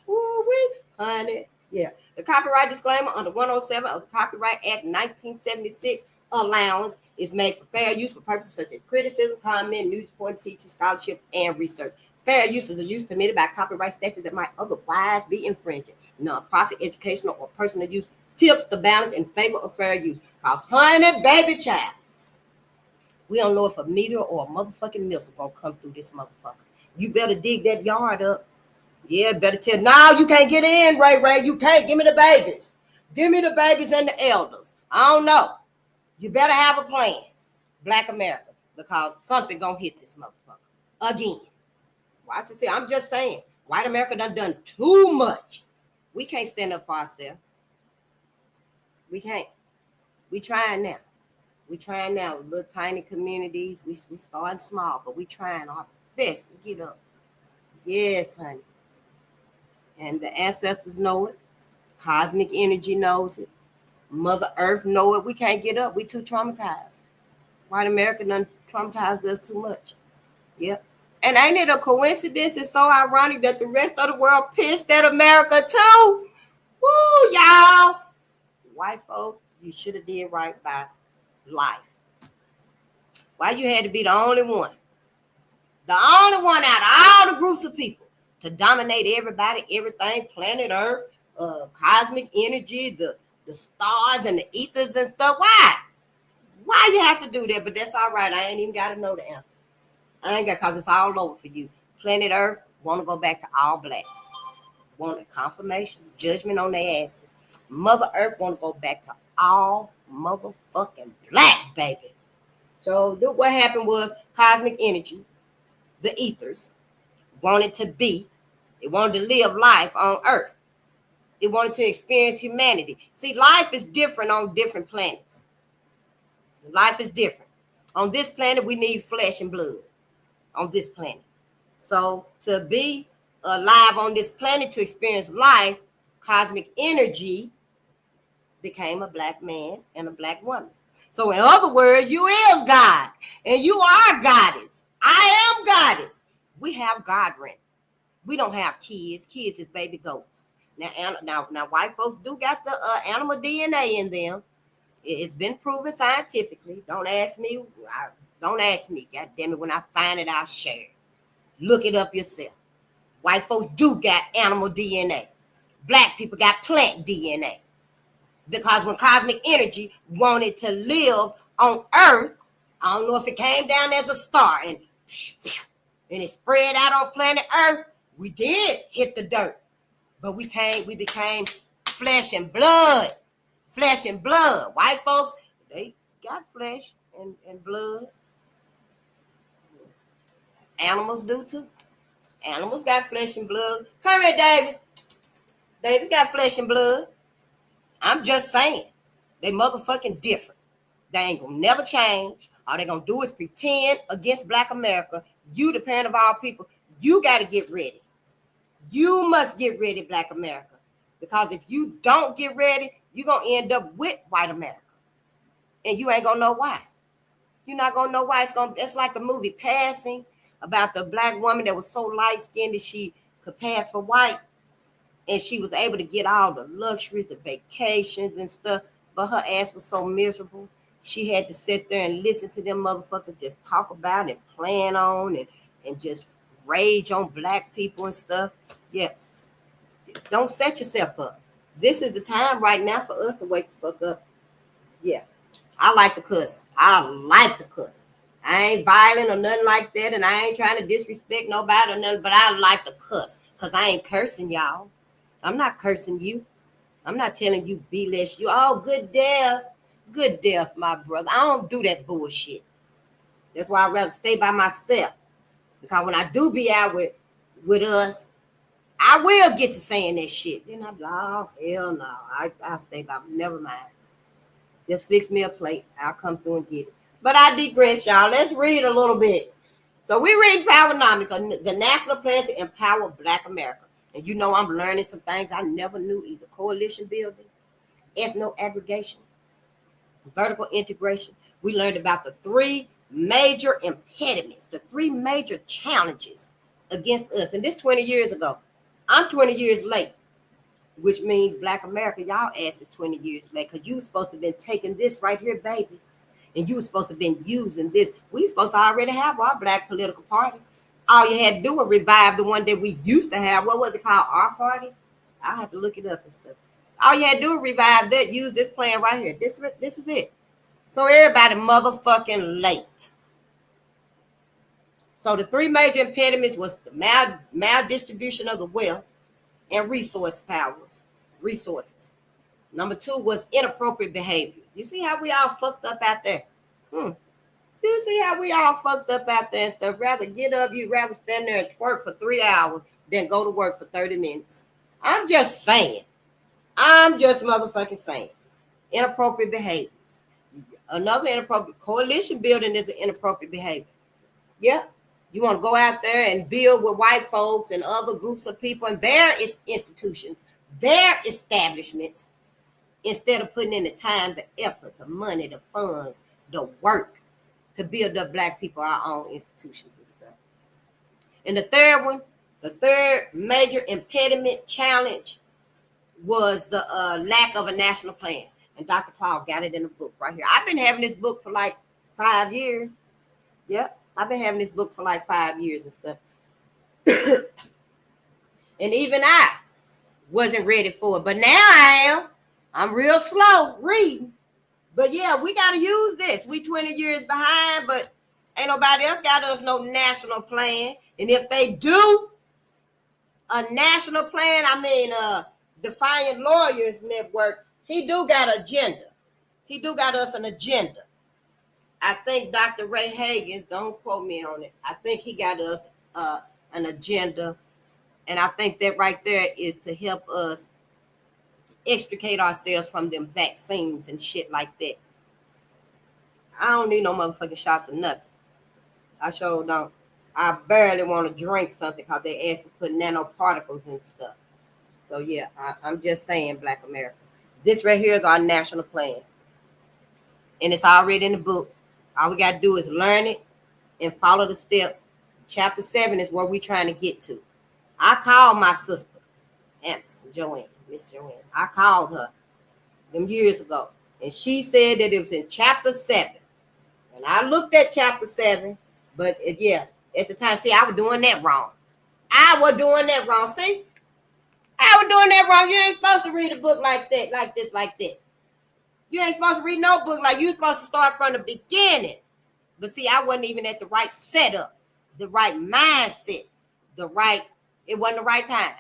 Ooh-wee, honey. Yeah. The copyright disclaimer under 107 of the Copyright Act 1976 allowance is made for fair use for purposes such as criticism, comment, news report, teaching, scholarship, and research. Fair use is a use permitted by copyright statute that might otherwise be infringing. Non-profit, educational, or personal use tips the balance in favor of fair use. Because, honey, baby child, we don't know if a meteor or a motherfucking missile gonna come through this motherfucker. You better dig that yard up. Yeah, better tell. No, you can't get in, Ray. You can't. Give me the babies. Give me the babies and the elders. I don't know. You better have a plan, Black America, because something gonna hit this motherfucker again. Watch it. I'm just saying, white America done too much. We can't stand up for ourselves. We can't. We trying now. Little tiny communities. We starting small, but we trying our best to get up. Yes, honey. And the ancestors know it. Cosmic energy knows it. Mother Earth know it. We can't get up. We too traumatized. White America done traumatized us too much. Yep. And ain't it a coincidence? It's so ironic that the rest of the world pissed at America too. Woo, y'all. White folks, you should have did right by life. Why you had to be the only one? The only one out of all the groups of people to dominate everybody, everything, planet Earth, cosmic energy, the stars and the ethers and stuff. Why you have to do that? But that's all right. I ain't even got to know the answer. I ain't got, because it's all over for you. Planet Earth want to go back to all black. Want a confirmation, judgment on their asses. Mother Earth want to go back to all motherfucking black, baby. So what happened was cosmic energy the ethers, wanted to be. It wanted to live life on Earth. It wanted to experience humanity. See, life is different on different planets. Life is different. On this planet, we need flesh and blood. On this planet. So to be alive on this planet, to experience life, cosmic energy became a black man and a black woman. So in other words, you is God and you are goddess. I am goddess. We have God rent. We don't have kids. Kids is baby goats. Now, white folks do got the animal DNA in them. It's been proven scientifically. Don't ask me. Don't ask me. God damn it. When I find it, I'll share it. Look it up yourself. White folks do got animal DNA. Black people got plant DNA. Because when cosmic energy wanted to live on Earth, I don't know if it came down as a star and it spread out on planet Earth, we did hit the dirt. But we became flesh and blood. Flesh and blood. White folks, they got flesh and blood. Animals do too. Animals got flesh and blood. Come here, Davis. Davis got flesh and blood. I'm just saying. They motherfucking different. They ain't gonna never change. All they gonna do is pretend against Black America. You, the parent of all people, you gotta get ready. You must get ready, Black America. Because if you don't get ready, you're gonna end up with white America. And you ain't gonna know why. You're not gonna know why. It's like the movie Passing, about the black woman that was so light-skinned that she could pass for white. And she was able to get all the luxuries, the vacations and stuff. But her ass was so miserable. She had to sit there and listen to them motherfuckers just talk about and plan on and just rage on black people and stuff. Yeah. Don't set yourself up. This is the time right now for us to wake the fuck up. Yeah. I like to cuss. I like to cuss. I ain't violent or nothing like that, and I ain't trying to disrespect nobody or nothing, but I like to cuss because I ain't cursing y'all. I'm not cursing you. I'm not telling you be less you. Oh, good death. Good death, my brother. I don't do that bullshit. That's why I'd rather stay by myself. Because when I do be out with us, I will get to saying that shit. Then I'm like, oh, hell no. I'll stay by. Never mind. Just fix me a plate. I'll come through and get it. But I digress, y'all. Let's read a little bit. So we read Powernomics, the national plan to empower Black America. And you know I'm learning some things I never knew either. Coalition building, ethno-aggregation, vertical integration. We learned about the three major impediments, the three major challenges against us. And this 20 years ago. I'm 20 years late, which means Black America, y'all ass is 20 years late because you were supposed to have been taking this right here, baby. And you were supposed to have been using this. We were supposed to already have our Black political party. All you had to do was revive the one that we used to have. What was it called? Our party? I'll have to look it up and stuff. All you had to do was revive that, use this plan right here. This is it. So everybody motherfucking late. So the three major impediments was the maldistribution of the wealth and resources. Number two was inappropriate behaviors. You see how we all fucked up out there? You see how we all fucked up out there and stuff? Rather get up, you'd rather stand there and twerk for 3 hours than go to work for 30 minutes. I'm just saying. I'm just motherfucking saying. Inappropriate behaviors. Another inappropriate coalition building is an inappropriate behavior. Yeah. You want to go out there and build with white folks and other groups of people and their institutions, their establishments, instead of putting in the time, the effort, the money, the funds, the work to build up Black people, our own institutions and stuff. And the third one, the third major impediment challenge was the lack of a national plan. And Dr. Claud got it in the book right here. I've been having this book for like 5 years. Yep. I've been having this book for like 5 years and stuff. And even I wasn't ready for it. But now I am. I'm real slow reading. But yeah, we got to use this. We 20 years behind, but ain't nobody else got us no national plan. And if they do a national plan, Defiant Lawyers Network, he do got an agenda. He do got us an agenda. I think Dr. Ray Hagens, don't quote me on it, I think he got us an agenda. And I think that right there is to help us extricate ourselves from them vaccines and shit like that. I don't need no motherfucking shots or nothing. I sure don't. I barely want to drink something because they ask us to put nanoparticles and stuff. So yeah, I'm just saying, Black America. This right here is our national plan. And it's already in the book. All we got to do is learn it and follow the steps. Chapter 7 is where we're trying to get to. I called my sister, Anderson, Joanne, Miss Joanne. I called her them years ago. And she said that it was in chapter 7. And I looked at chapter 7, but yeah, at the time, see, I was doing that wrong. I was doing that wrong. See? I was doing that wrong. You ain't supposed to read a book like that, like this, like that. You ain't supposed to read no book like you supposed to start from the beginning. But see, I wasn't even at the right setup, the right mindset, it wasn't the right time.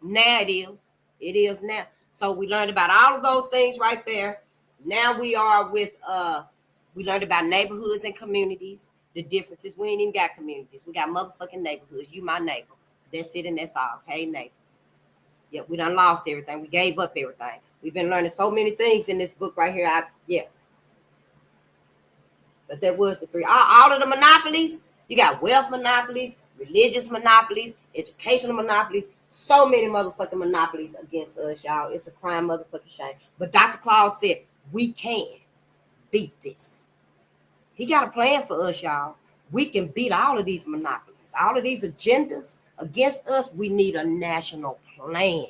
Now it is. It is now. So we learned about all of those things right there. Now we are with, we learned about neighborhoods and communities, the differences. We ain't even got communities. We got motherfucking neighborhoods. You my neighbor. That's it and that's all. Hey, neighbor. Yeah, we done lost everything. We gave up everything. We've been learning so many things in this book right here. But that was the 3. All of the monopolies, you got wealth monopolies, religious monopolies, educational monopolies, so many motherfucking monopolies against us, y'all. It's a crime motherfucking shame. But Dr. Claud said, we can beat this. He got a plan for us, y'all. We can beat all of these monopolies, all of these agendas against us. We need a national plan.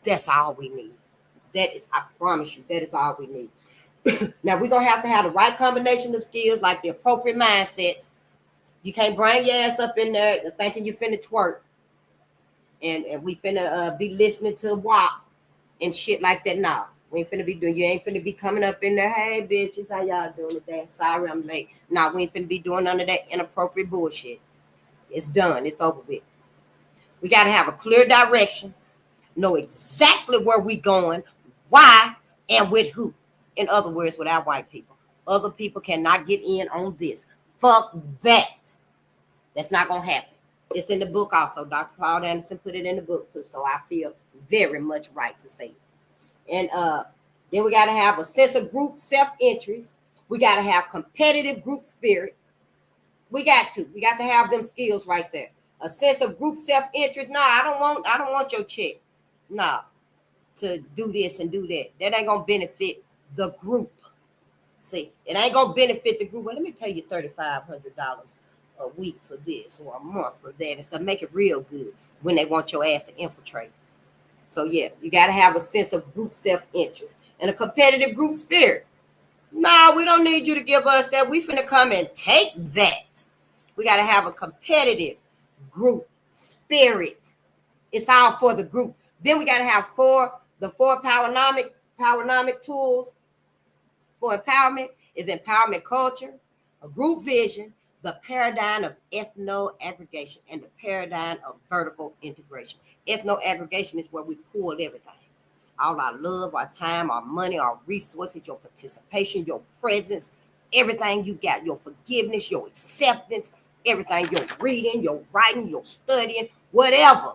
That's all we need. That is, I promise you, that is all we need. Now, we're going to have the right combination of skills, like the appropriate mindsets. You can't bring your ass up in there thinking you finna twerk. And we finna be listening to WAP and shit like that. No, we ain't finna be doing, you ain't finna be coming up in there, hey, bitches, how y'all doing today? Sorry, I'm late. No, we ain't finna be doing none of that inappropriate bullshit. It's done. It's over with. We got to have a clear direction, know exactly where we going, why, and with who. In other words, with our white people. Other people cannot get in on this. Fuck that. That's not going to happen. It's in the book also. Dr. Claud Andersoon put it in the book too. So I feel very much right to say it. And then we got to have a sense of group self-interest. We got to have competitive group spirit. We got to have them skills right there. A sense of group self-interest. No, I don't want your chick. No, to do this and do that. That ain't going to benefit the group. See, it ain't going to benefit the group. Well, let me pay you $3,500 a week for this or a month for that and stuff. Make it real good when they want your ass to infiltrate. So yeah, you got to have a sense of group self-interest and a competitive group spirit. No, we don't need you to give us that. We finna come and take that. We got to have a competitive group spirit. It's all for the group. Then we got to have the four powernomic tools for empowerment is empowerment culture, a group vision, the paradigm of ethno-aggregation, and the paradigm of vertical integration. Ethno-aggregation is where we pull everything. All our love, our time, our money, our resources, your participation, your presence, everything you got, your forgiveness, your acceptance, everything, your reading, your writing, your studying, whatever.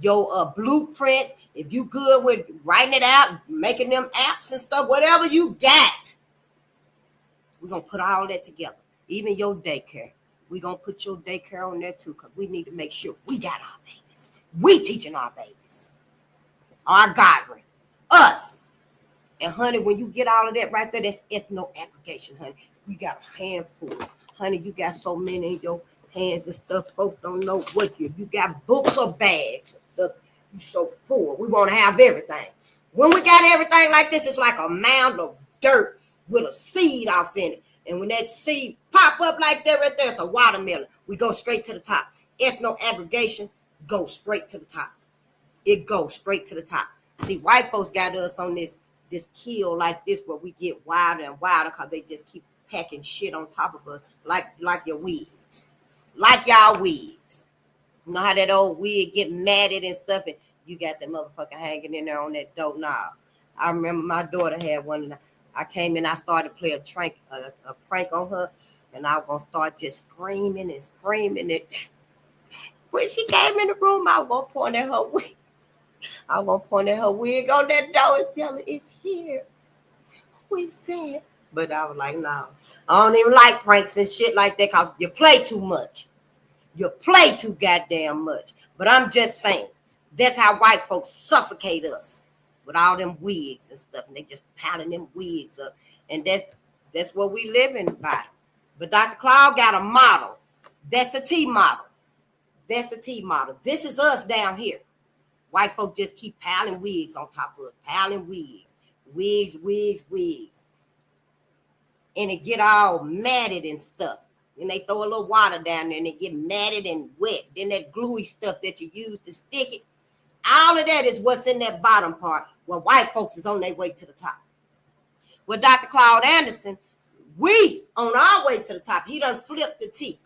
Your blueprints, if you good with writing it out, making them apps and stuff, whatever you got, we're going to put all that together. Even your daycare. We're going to put your daycare on there too, because we need to make sure we got our babies. We teaching our babies. Our godly. Us. And honey, when you get all of that right there, that's ethno-aggregation, honey. You got a handful. Honey, you got so many in your hands and stuff. Folks don't know what you got books or bags. Stuff. You so full. We want to have everything. When we got everything like this, it's like a mound of dirt with a seed off in it. And when that seed pop up like that right there, it's a watermelon. We go straight to the top. Ethno-aggregation goes straight to the top. It goes straight to the top. See, white folks got us on this kill like this where we get wilder and wilder because they just keep packing shit on top of us like your wigs. Like y'all wigs. You know how that old wig get matted and stuff, and you got that motherfucker hanging in there on that dope knob. I remember my daughter had one, and I came in, I started to play a prank on her, and I was gonna start just screaming and screaming. And when she came in the room, I was gonna point at her wig. I was gonna point at her wig on that door and tell her it's here. Who is that? But I was like, no, I don't even like pranks and shit like that because you play too much. You play too goddamn much. But I'm just saying, that's how white folks suffocate us with all them wigs and stuff. And they just piling them wigs up. And that's what we living by. But Dr. Claud got a model. That's the T model. That's the T model. This is us down here. White folk just keep piling wigs on top of us. Piling wigs. Wigs, wigs, wigs. And it get all matted and stuff. And they throw a little water down there and it get matted and wet. Then that gluey stuff that you use to stick it. All of that is what's in that bottom part where white folks is on their way to the top. With Dr. Claud Andersoon, we on our way to the top. He done flipped the T.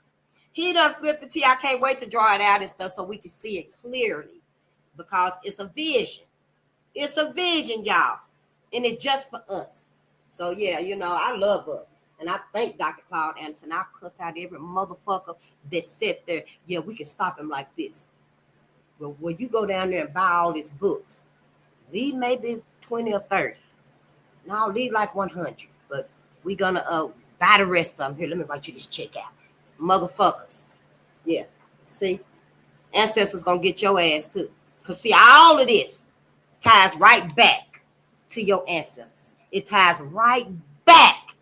He done flipped the T. I can't wait to draw it out and stuff so we can see it clearly. Because it's a vision. It's a vision, y'all. And it's just for us. So, yeah, you know, I love us. And I thank Dr. Claud Andersoon. I cuss out every motherfucker that sat there. Yeah, we can stop him like this. But when you go down there and buy all these books, leave maybe 20 or 30. Now leave like 100. But we're going to buy the rest of them. Here, let me write you this check out. Motherfuckers. Yeah. See? Ancestors going to get your ass too. Because see, all of this ties right back to your ancestors. It ties right back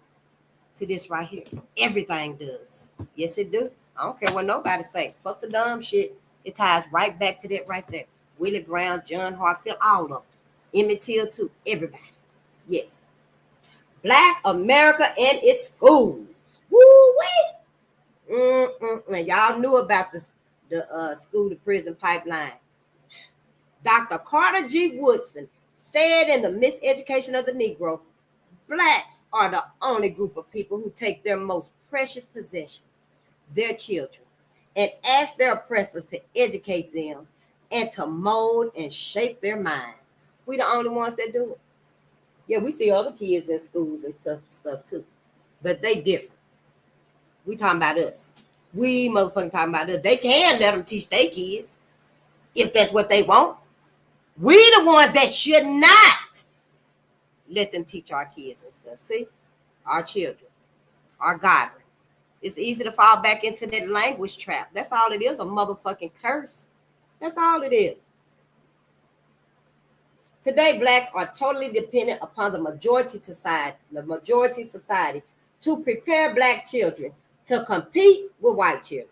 to this right here. Everything does. Yes, it do. I don't care what nobody say. Fuck the dumb shit. It ties right back to that right there. Willie Brown, John Hartfield, all of them. Emmett Till too. Everybody. Yes. Black America and its schools. Woo-wee. Y'all knew about the school to prison pipeline. Dr. Carter G. Woodson said in the Miseducation of the Negro, blacks are the only group of people who take their most precious possessions, their children, and ask their oppressors to educate them and to mold and shape their minds. We the only ones that do it. Yeah, we see other kids in schools and stuff too, but they different. We talking about us. We motherfucking talking about us. They can let them teach their kids if that's what they want. We the ones that should not let them teach our kids and stuff. See, our children, our godly. It's easy to fall back into that language trap. That's all it is, a motherfucking curse. That's all it is. Today, blacks are totally dependent upon the majority society to prepare black children to compete with white children.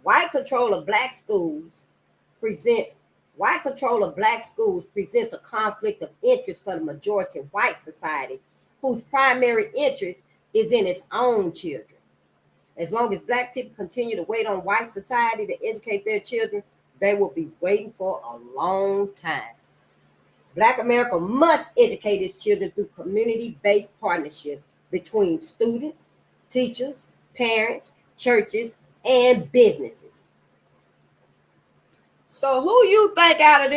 White control of black schools presents a conflict of interest for the majority white society, whose primary interest is in its own children. As long as black people continue to wait on white society to educate their children, they will be waiting for a long time. Black America must educate its children through community-based partnerships between students, teachers, parents, churches, and businesses. So who you think out of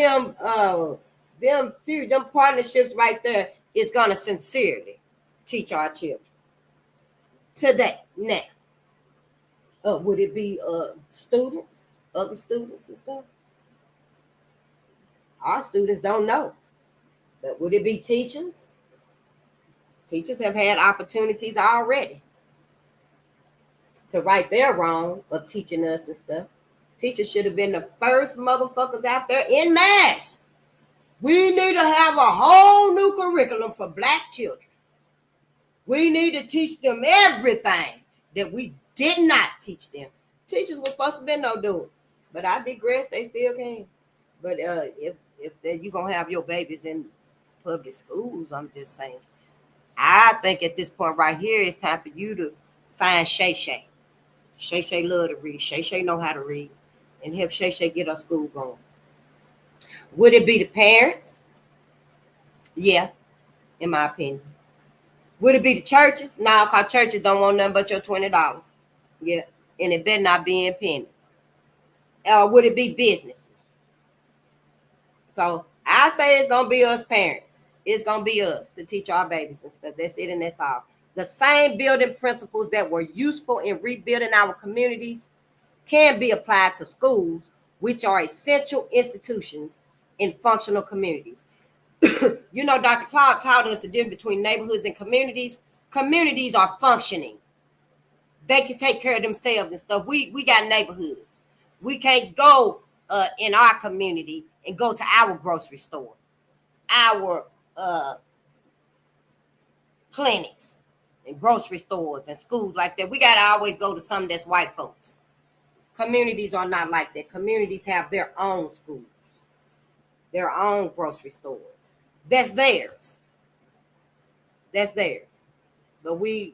them partnerships right there is gonna sincerely teach our children today? Now, would it be students, other students and stuff? Our students don't know. But would it be teachers? Teachers have had opportunities already to right their wrong of teaching us and stuff. Teachers should have been the first motherfuckers out there in mass. We need to have a whole new curriculum for black children. We need to teach them everything that we did not teach them. Teachers were supposed to be no doing, but I digress. They still can. But if you're gonna have your babies in public schools, I'm just saying. I think at this point right here, it's time for you to find Shay Shay. Shay Shay love to read. Shay Shay know how to read, and help Shay Shay get her school going. Would it be the parents? Yeah, in my opinion. Would it be the churches? No, because churches don't want nothing but your $20. Yeah, and it better not be in pennies. Would it be businesses? So I say it's gonna be us parents. It's going to be us to teach our babies and stuff. That's it and that's all. The same building principles that were useful in rebuilding our communities can be applied to schools, which are essential institutions in functional communities. You know, Dr. Claud taught us the difference between neighborhoods and communities. Communities are functioning. They can take care of themselves and stuff. We got neighborhoods. We can't go in our community and go to our grocery store, our clinics and grocery stores and schools like that. We got to always go to something that's white folks. Communities are not like that. Communities have their own schools, their own grocery stores. That's theirs. That's theirs. But we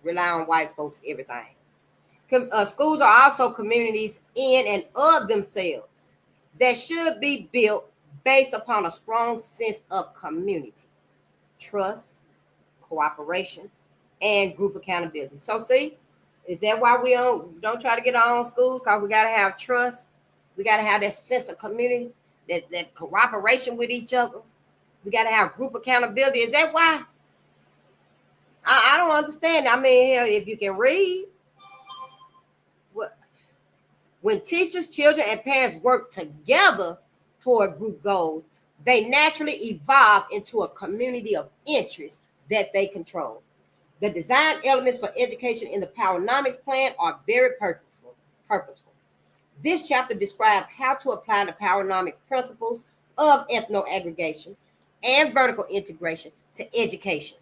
rely on white folks everything. Schools are also communities in and of themselves that should be built based upon a strong sense of community, trust, cooperation, and group accountability. So see, is that why we don't try to get our own schools? Because we got to have trust. We got to have that sense of community, that cooperation with each other. We got to have group accountability. Is that why? I don't understand. I mean, if you can read, when teachers, children, and parents work together toward group goals, they naturally evolve into a community of interest that they control. The design elements for education in the Powernomics plan are very purposeful. This chapter describes how to apply the Powernomics principles of ethno-aggregation and vertical integration to education.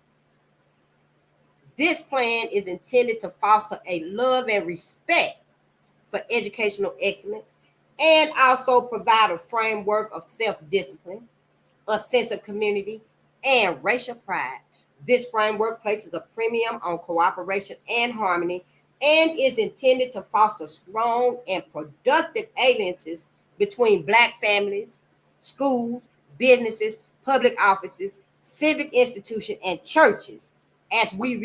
This plan is intended to foster a love and respect for educational excellence and also provide a framework of self-discipline, a sense of community, and racial pride. This framework places a premium on cooperation and harmony and is intended to foster strong and productive alliances between Black families, schools, businesses, public offices, civic institutions, and churches as we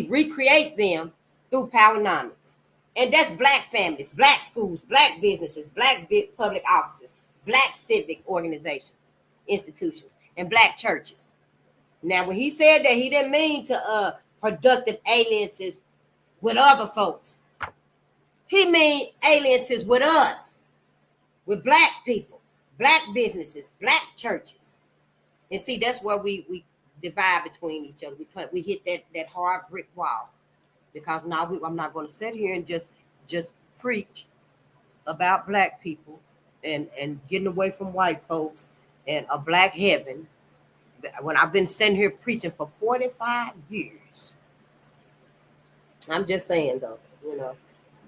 recreate them through Powernomics. And that's Black families, Black schools, Black businesses, Black public offices, Black civic organizations, institutions, and Black churches. Now, when he said that, he didn't mean to productive alliances with other folks. He mean alliances with us, with Black people, Black businesses, Black churches. And see, that's where we divide between each other. We hit that hard brick wall. Because now I'm not going to sit here and just preach about Black people and getting away from white folks and a Black heaven when I've been sitting here preaching for 45 years. I'm just saying though,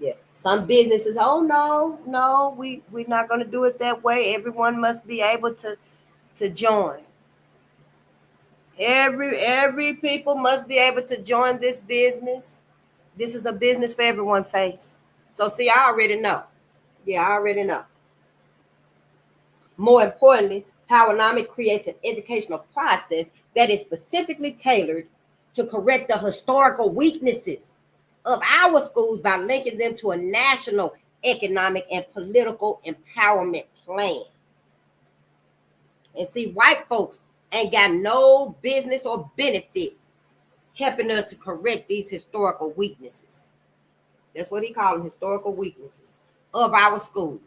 yeah. Some businesses, oh no, we're not going to do it that way. Everyone must be able to join. Every people must be able to join this business. This is a business for everyone, face. So see, I already know. Yeah, I already know. More importantly, Powernomics creates an educational process that is specifically tailored to correct the historical weaknesses of our schools by linking them to a national economic and political empowerment plan. And see, white folks ain't got no business or benefit helping us to correct these historical weaknesses. That's what he called them, historical weaknesses of our schools.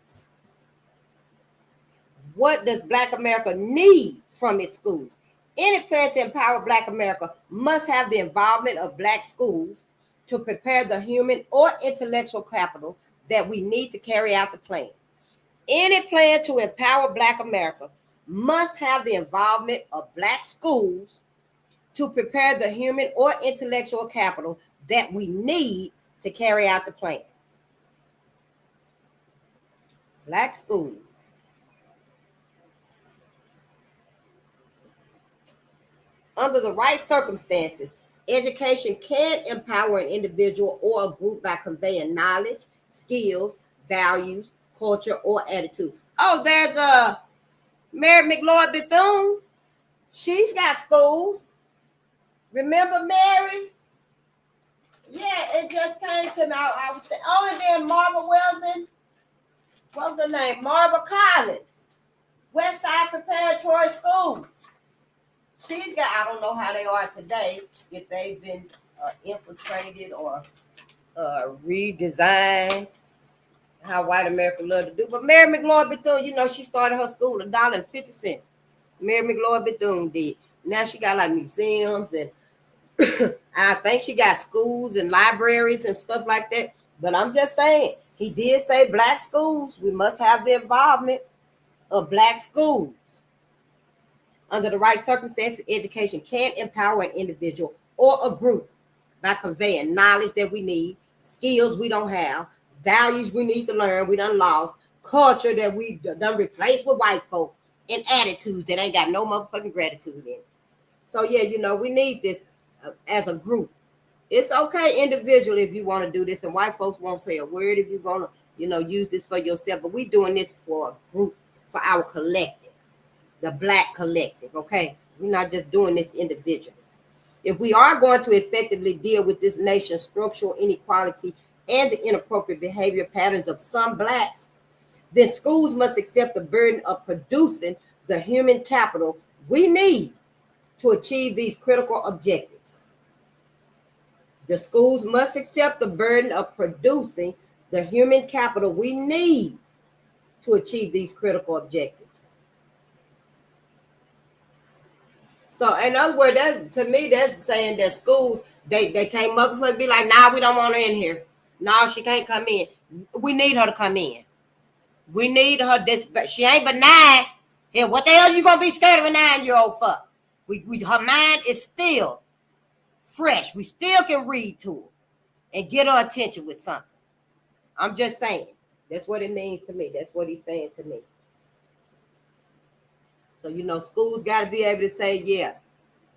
What does Black America need from its schools? Any plan to empower Black America must have the involvement of Black schools to prepare the human or intellectual capital that we need to carry out the plan. Any plan to empower Black America must have the involvement of Black schools to prepare the human or intellectual capital that we need to carry out the plan. Black schools. Under the right circumstances, education can empower an individual or a group by conveying knowledge, skills, values, culture, or attitude. Oh, there's Mary McLeod Bethune. She's got schools. Remember Mary? Yeah, it just came to me. I was thinking, and then Marva Wilson. What was her name? Marva Collins. West Side Preparatory Schools. She's got, I don't know how they are today, if they've been infiltrated or redesigned, how white America love to do. But Mary McLeod Bethune, you know, she started her school $1.50. Mary McLeod Bethune did. Now she got like museums and I think she got schools and libraries and stuff like that. But I'm just saying, he did say black schools. We must have the involvement of black schools. Under the right circumstances, education can empower an individual or a group by conveying knowledge that we need, skills we don't have, values we need to learn, we done lost, culture that we done replaced with white folks, and attitudes that ain't got no motherfucking gratitude in. So yeah, you know, we need this as a group. It's okay individually if you want to do this, and white folks won't say a word if you want to, you know, use this for yourself. But we doing this for a group, for our collective, the black collective. Okay, we're not just doing this individually. If we are going to effectively deal with this nation's structural inequality and the inappropriate behavior patterns of some blacks, then schools must accept the burden of producing the human capital we need to achieve these critical objectives. The schools must accept the burden of producing the human capital we need to achieve these critical objectives. So in other words, that, to me, that's saying that schools, they came up and be like, nah, we don't want her in here. No, she can't come in. We need her to come in. We need her. This, she ain't but 9. Hell, what the hell you gonna be scared of a 9-year-old for? Her mind is still fresh. We still can read to her and get her attention with something. I'm just saying. That's what it means to me. That's what he's saying to me. So, you know, schools got to be able to say, yeah,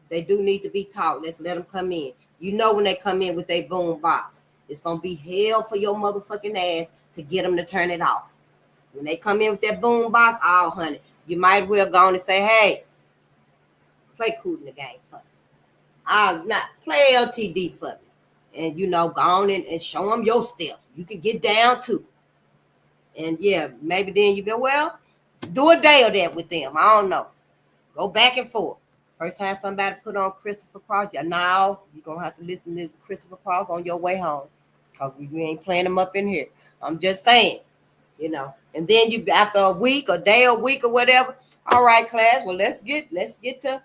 they do need to be taught. Let's let them come in. You know, when they come in with their boom box, it's going to be hell for your motherfucking ass to get them to turn it off. When they come in with that boom box, oh, honey, you might well go on and say, hey, play Cool in the Game for me. Not play LTD for me. And, you know, go on and show them your steps. You can get down too. And, yeah, maybe then you be, well, do a day of that with them. I don't know. Go back and forth. First time somebody put on Christopher Cross, now you're going to have to listen to Christopher Cross on your way home. Because we ain't playing them up in here. I'm just saying, you know. And then you, after a week, a day, a week, or whatever, all right, class, well, let's get to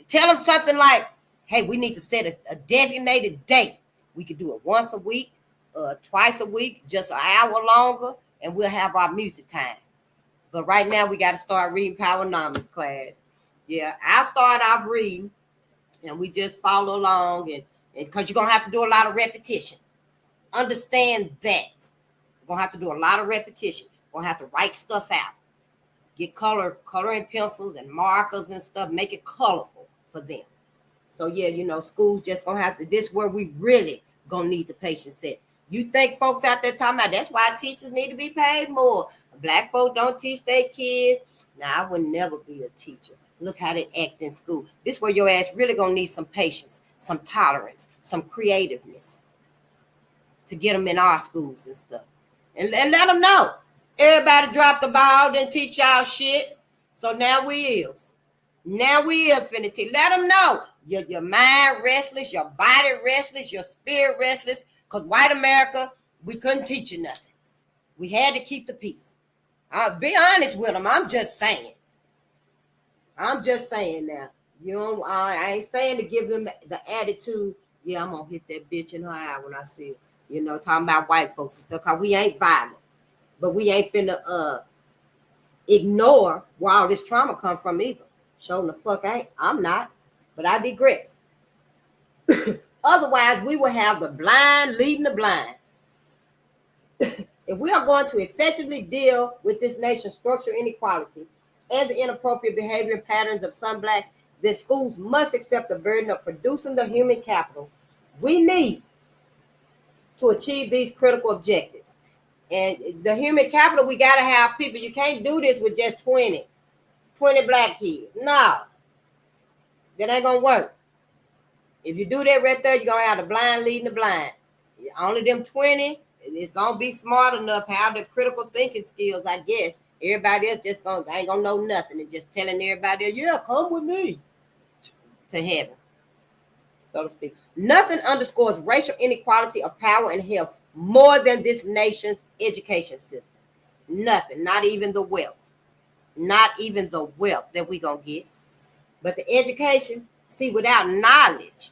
tell them something like, hey, we need to set a designated date. We could do it once a week, twice a week, just an hour longer, and we'll have our music time. But right now, we got to start reading Powernomics, class. Yeah, I'll start off reading, and we just follow along, and because you're going to have to do a lot of repetition. Understand that. You're going to have to do a lot of repetition. You're going to have to write stuff out. Get coloring pencils and markers and stuff. Make it colorful for them. So, yeah, you know, schools just going to have to, this is where we really going to need the patient set. You think folks out there talking about, that's why teachers need to be paid more. Black folk don't teach their kids. Now, I would never be a teacher. Look how they act in school. This is where your ass really going to need some patience, some tolerance, some creativeness to get them in our schools and stuff. And let them know. Everybody dropped the ball, didn't teach y'all shit. So now we is. Finna teach. Let them know. Your mind restless, your body restless, your spirit restless. Because white America, we couldn't teach you nothing. We had to keep the peace. I'll be honest with them. I'm just saying now. You know, I ain't saying to give them the attitude, yeah, I'm going to hit that bitch in her eye when I see it. You know, talking about white folks and stuff. Because we ain't violent. But we ain't finna ignore where all this trauma come from either. Showing the fuck ain't. I'm not. But I digress. Otherwise, we will have the blind leading the blind. If we are going to effectively deal with this nation's structural inequality and the inappropriate behavior and patterns of some blacks, then schools must accept the burden of producing the human capital we need to achieve these critical objectives. And the human capital, we got to have people. You can't do this with just 20 black kids. No, that ain't going to work. If you do that right there, you're going to have the blind leading the blind. Only them 20, it's going to be smart enough, have the critical thinking skills, I guess, Everybody else just ain't gonna know nothing and just telling everybody, yeah, come with me to heaven, so to speak. Nothing underscores racial inequality of power and health more than this nation's education system. Nothing, not even the wealth. Not even the wealth that we gonna get. But the education, see, without knowledge,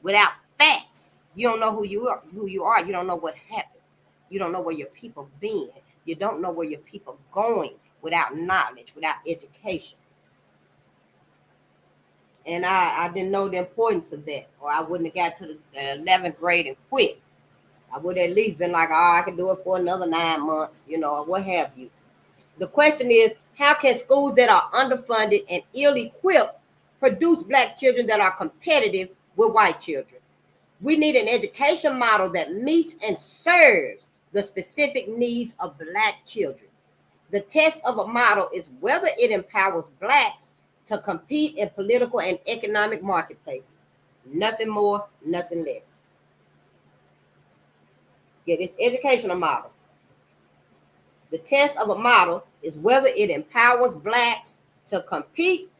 without facts, you don't know who you are. You don't know what happened. You don't know where your people been. You don't know where your people going without knowledge, without education. And I didn't know the importance of that, or I wouldn't have got to the 11th grade and quit. I would have at least been like, oh, I can do it for another 9 months, or what have you. The question is, how can schools that are underfunded and ill-equipped produce Black children that are competitive with white children? We need an education model that meets and serves the specific needs of Black children. The test of a model is whether it empowers Blacks to compete in political and economic marketplaces. Nothing more, nothing less. Get this educational model. The test of a model is whether it empowers Blacks to compete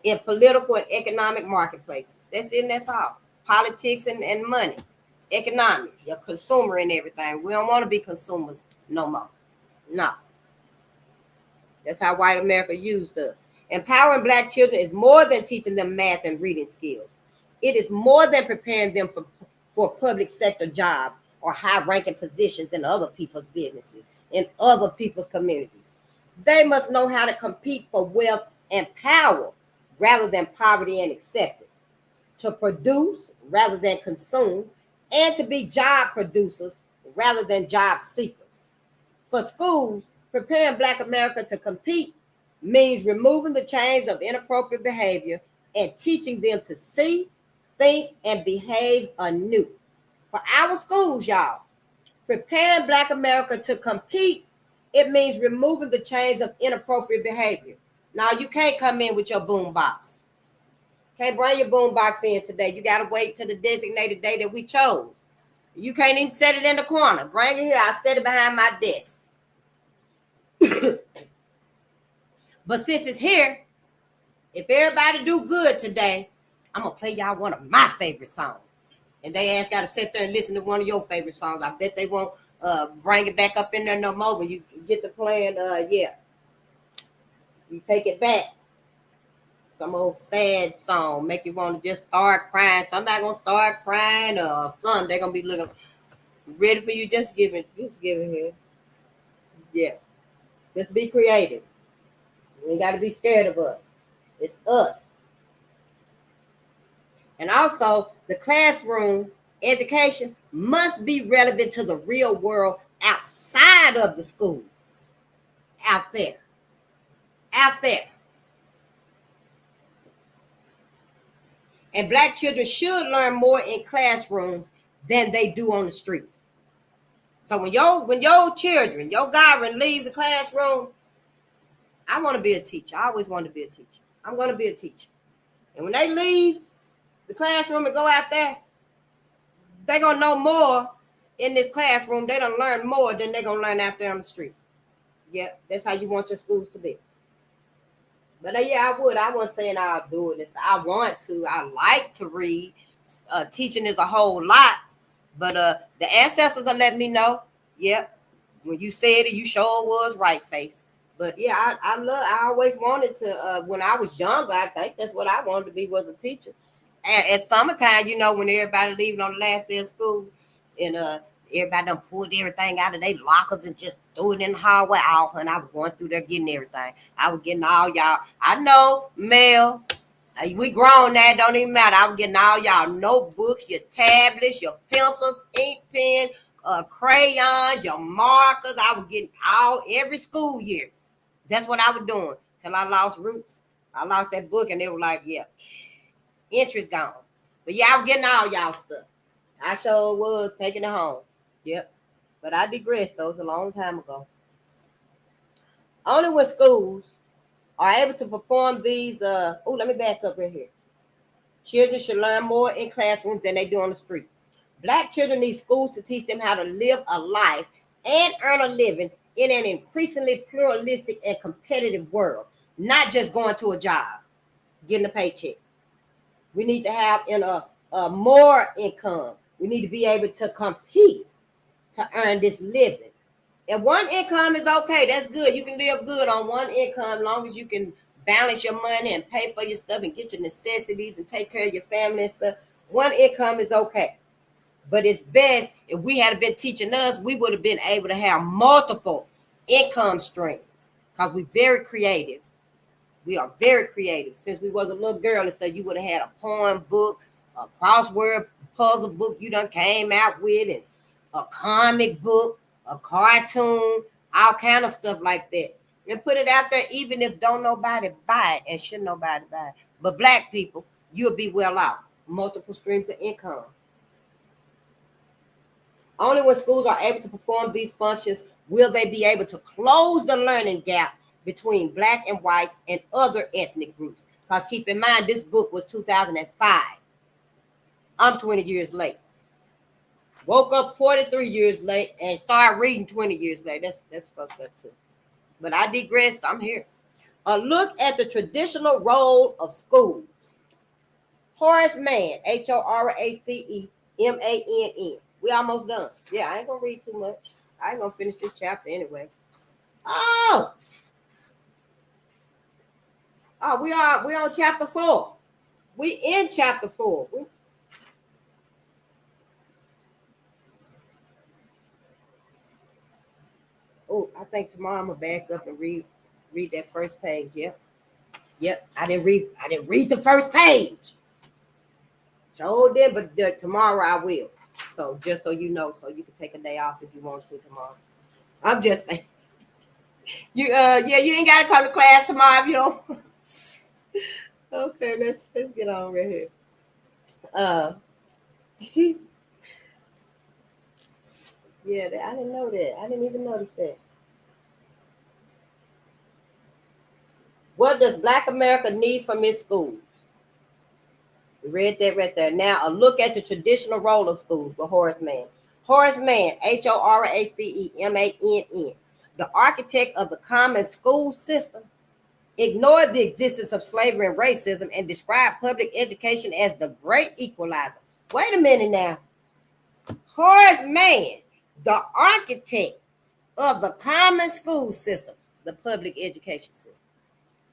in political and economic marketplaces. That's it, and that's all. Politics and money, economics, your consumer and everything. We don't want to be consumers no more. No. That's how white America used us. Empowering Black children is more than teaching them math and reading skills. It is more than preparing them for public sector jobs or high-ranking positions in other people's businesses, in other people's communities. They must know how to compete for wealth and power rather than poverty and acceptance, to produce rather than consume, and to be job producers rather than job seekers. For schools, preparing Black America to compete means removing the chains of inappropriate behavior and teaching them to see, think, and behave anew. For our schools, y'all, preparing Black America to compete, it means removing the chains of inappropriate behavior. Now, you can't come in with your boom box. Can't bring your boom box in today. You got to wait till the designated day that we chose. You can't even set it in the corner. Bring it here. I'll set it behind my desk. But since it's here, if everybody do good today, I'm going to play y'all one of my favorite songs. And they got to sit there and listen to one of your favorite songs. I bet they won't bring it back up in there no more when you get to playing, you take it back. Some old sad song, make you want to just start crying. Somebody going to start crying or something. They're going to be looking ready for you. Just give it here. Yeah. Just be creative. You ain't got to be scared of us. It's us. And also, the classroom education must be relevant to the real world outside of the school. Out there. And Black children should learn more in classrooms than they do on the streets. So when your children, your godchildren leave the classroom, I want to be a teacher. I always wanted to be a teacher. I'm going to be a teacher. And when they leave the classroom and go out there, they're going to know more in this classroom. They don't learn more than they're going to learn out there on the streets. Yeah, that's how you want your schools to be. But yeah, I would. I wasn't saying I'll do it. I want to. I like to read. Teaching is a whole lot. But the ancestors are letting me know, yeah, when you said it, you sure was right, face. But yeah, I always wanted to, when I was younger, I think that's what I wanted to be, was a teacher. At summertime, when everybody leaving on the last day of school, and everybody done pulled everything out of their lockers and just threw it in the hallway. Oh, honey, I was going through there getting everything. I was getting all y'all. I know, Mel, we grown now, it don't even matter. I was getting all y'all notebooks, your tablets, your pencils, ink pen, crayons, your markers. I was getting every school year. That's what I was doing till I lost roots. I lost that book and they were like, yeah, interest gone. But yeah, I was getting all y'all stuff. I sure was taking it home. Yep. But I digressed. That was a long time ago. Only when schools are able to perform these, let me back up right here. Children should learn more in classrooms than they do on the street. Black children need schools to teach them how to live a life and earn a living in an increasingly pluralistic and competitive world, not just going to a job, getting a paycheck. We need to have a more income. We need to be able to compete to earn this living. If one income is okay, that's good. You can live good on one income as long as you can balance your money and pay for your stuff and get your necessities and take care of your family and stuff. One income is okay. But it's best if we had been teaching us, we would have been able to have multiple income streams because we're very creative. We are very creative. Since we was a little girl and stuff, you would have had a poem book, a crossword puzzle book you done came out with, and a comic book, a cartoon, all kind of stuff like that. And put it out there, even if don't nobody buy it and should nobody buy it. But Black people, you'll be well off. Multiple streams of income. Only when schools are able to perform these functions will they be able to close the learning gap between Black and whites and other ethnic groups. Because keep in mind, this book was 2005. I'm 20 years late. Woke up 43 years late and started reading 20 years late. That's fucked up too. But I digress. I'm here. A look at the traditional role of schools. Horace Mann, Horacemann. We almost done. Yeah, I ain't gonna read too much. I ain't gonna finish this chapter anyway. Oh, we on chapter 4. We in chapter 4. Oh, I think tomorrow I'm gonna back up and read that first page. Yep. I didn't read the first page. So did, but tomorrow I will. So just so you know, so you can take a day off if you want to tomorrow. I'm just saying. You ain't gotta come to class tomorrow if you don't. Okay, let's get on right here. Yeah, I didn't know that. I didn't even notice that. What does Black America need from its schools? We read that right there. Now, a look at the traditional role of schools with Horace Mann. Horace Mann, Horacemann, the architect of the common school system, ignored the existence of slavery and racism and described public education as the great equalizer. Wait a minute now. Horace Mann, the architect of the common school system, the public education system,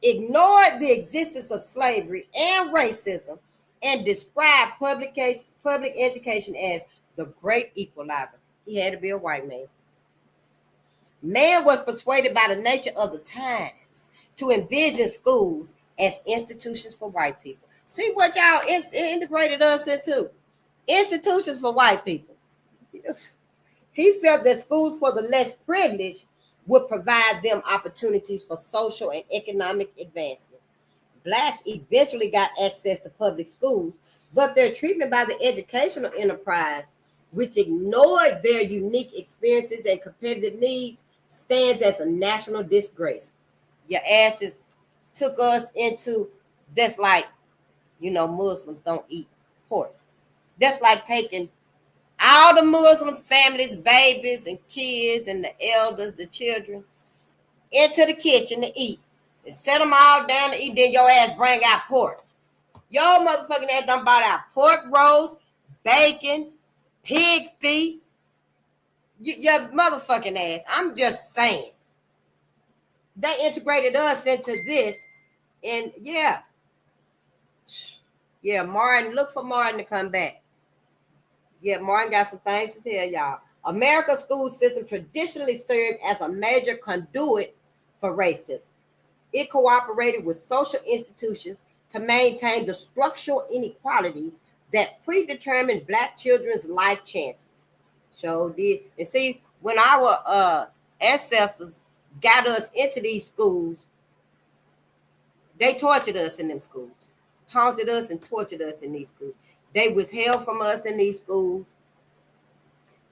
ignored the existence of slavery and racism and described public education as the great equalizer. He had to be a white man. Man was persuaded by the nature of the times to envision schools as institutions for white people. See what y'all integrated us into? Institutions for white people. He felt that schools for the less privileged would provide them opportunities for social and economic advancement. Blacks eventually got access to public schools, but their treatment by the educational enterprise, which ignored their unique experiences and competitive needs, stands as a national disgrace. Your asses took us into, that's like, Muslims don't eat pork. That's like taking all the Muslim families, babies and kids and the elders, the children, into the kitchen to eat. And set them all down to eat, then your ass bring out pork. Your motherfucking ass done bought out pork roast, bacon, pig feet. Your motherfucking ass. I'm just saying. They integrated us into this. And yeah, Martin, look for Martin to come back. Yeah, Martin got some things to tell y'all. America's school system traditionally served as a major conduit for racism. It cooperated with social institutions to maintain the structural inequalities that predetermined Black children's life chances. So did. And see, when our ancestors got us into these schools, they tortured us in them schools, taunted us and tortured us in these schools. They withheld from us in these schools.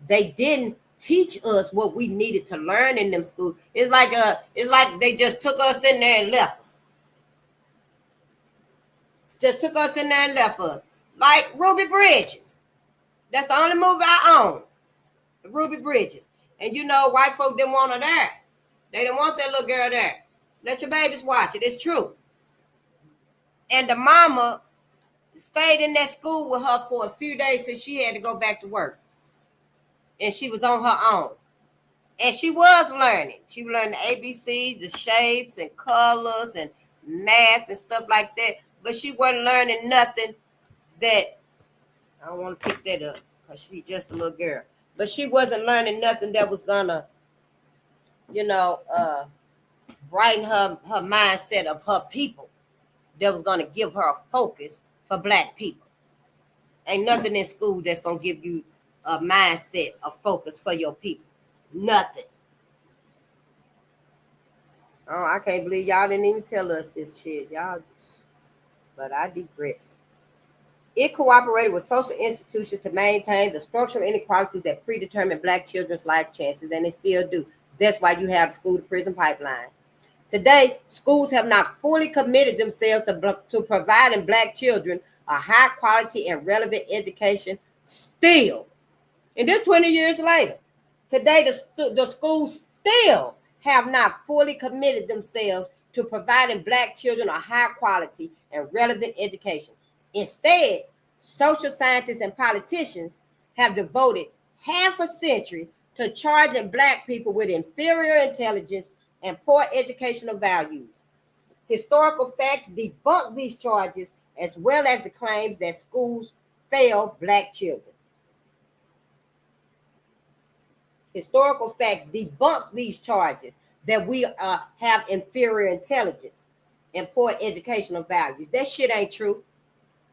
They didn't teach us what we needed to learn in them schools. It's like they just took us in there and left us. Just took us in there and left us. Like Ruby Bridges. That's the only movie I own. Ruby Bridges. And white folk didn't want her there. They didn't want that little girl there. Let your babies watch it. It's true. And the mama stayed in that school with her for a few days till she had to go back to work. And she was on her own. And she was learning. She was learning the ABCs, the shapes and colors and math and stuff like that. But she wasn't learning nothing that, I don't want to pick that up because she's just a little girl. But she wasn't learning nothing that was gonna, brighten her mindset of her people. That was gonna give her a focus for Black people. Ain't nothing in school that's gonna give you a mindset, a focus for your people. Nothing. Oh, I can't believe y'all didn't even tell us this shit. Y'all, but I digress. It cooperated with social institutions to maintain the structural inequalities that predetermine Black children's life chances, and they still do. That's why you have the school to prison pipeline. Today, schools have not fully committed themselves to providing Black children a high quality and relevant education still. And this 20 years later, today the schools still have not fully committed themselves to providing Black children a high quality and relevant education. Instead, social scientists and politicians have devoted half a century to charging Black people with inferior intelligence and poor educational values. Historical facts debunk these charges as well as the claims that schools fail Black children. Historical facts debunk these charges that we have inferior intelligence and poor educational values. That shit ain't true.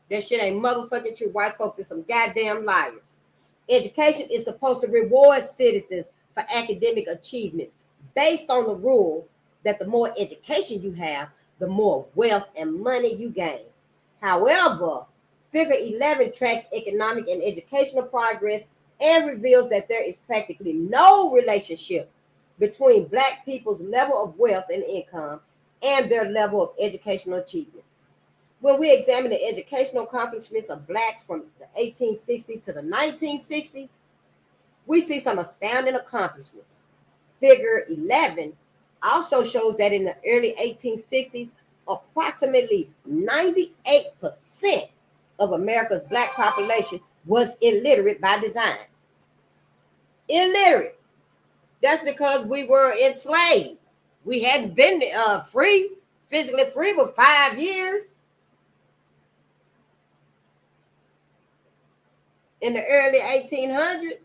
That shit ain't motherfucking true. White folks are some goddamn liars. Education is supposed to reward citizens for academic achievements based on the rule that the more education you have, the more wealth and money you gain. However, Figure 11 tracks economic and educational progress and reveals that there is practically no relationship between Black people's level of wealth and income and their level of educational achievements. When we examine the educational accomplishments of Blacks from the 1860s to the 1960s, we see some astounding accomplishments. Figure 11 also shows that in the early 1860s, approximately 98% of America's Black population was illiterate by design. Illiterate. That's because we were enslaved. We hadn't been free, physically free for 5 years. In the early 1800s,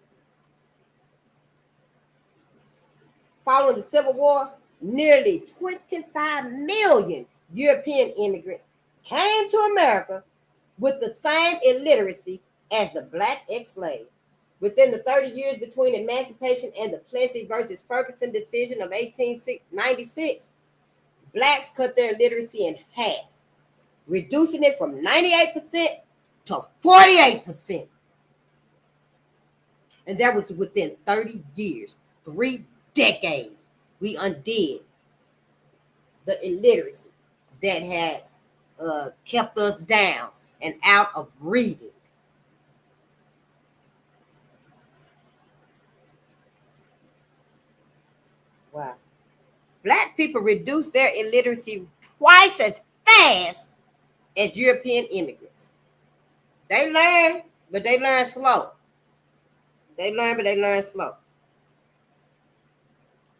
following the Civil War, nearly 25 million European immigrants came to America with the same illiteracy as the Black ex-slaves. Within the 30 years between emancipation and the Plessy versus Ferguson decision of 1896, Blacks cut their literacy in half, reducing it from 98% to 48%. And that was within 30 years, 3 decades. We undid the illiteracy that had kept us down and out of reading. Wow. Black people reduced their illiteracy twice as fast as European immigrants. They learn, but they learn slow. They learn, but they learn slow.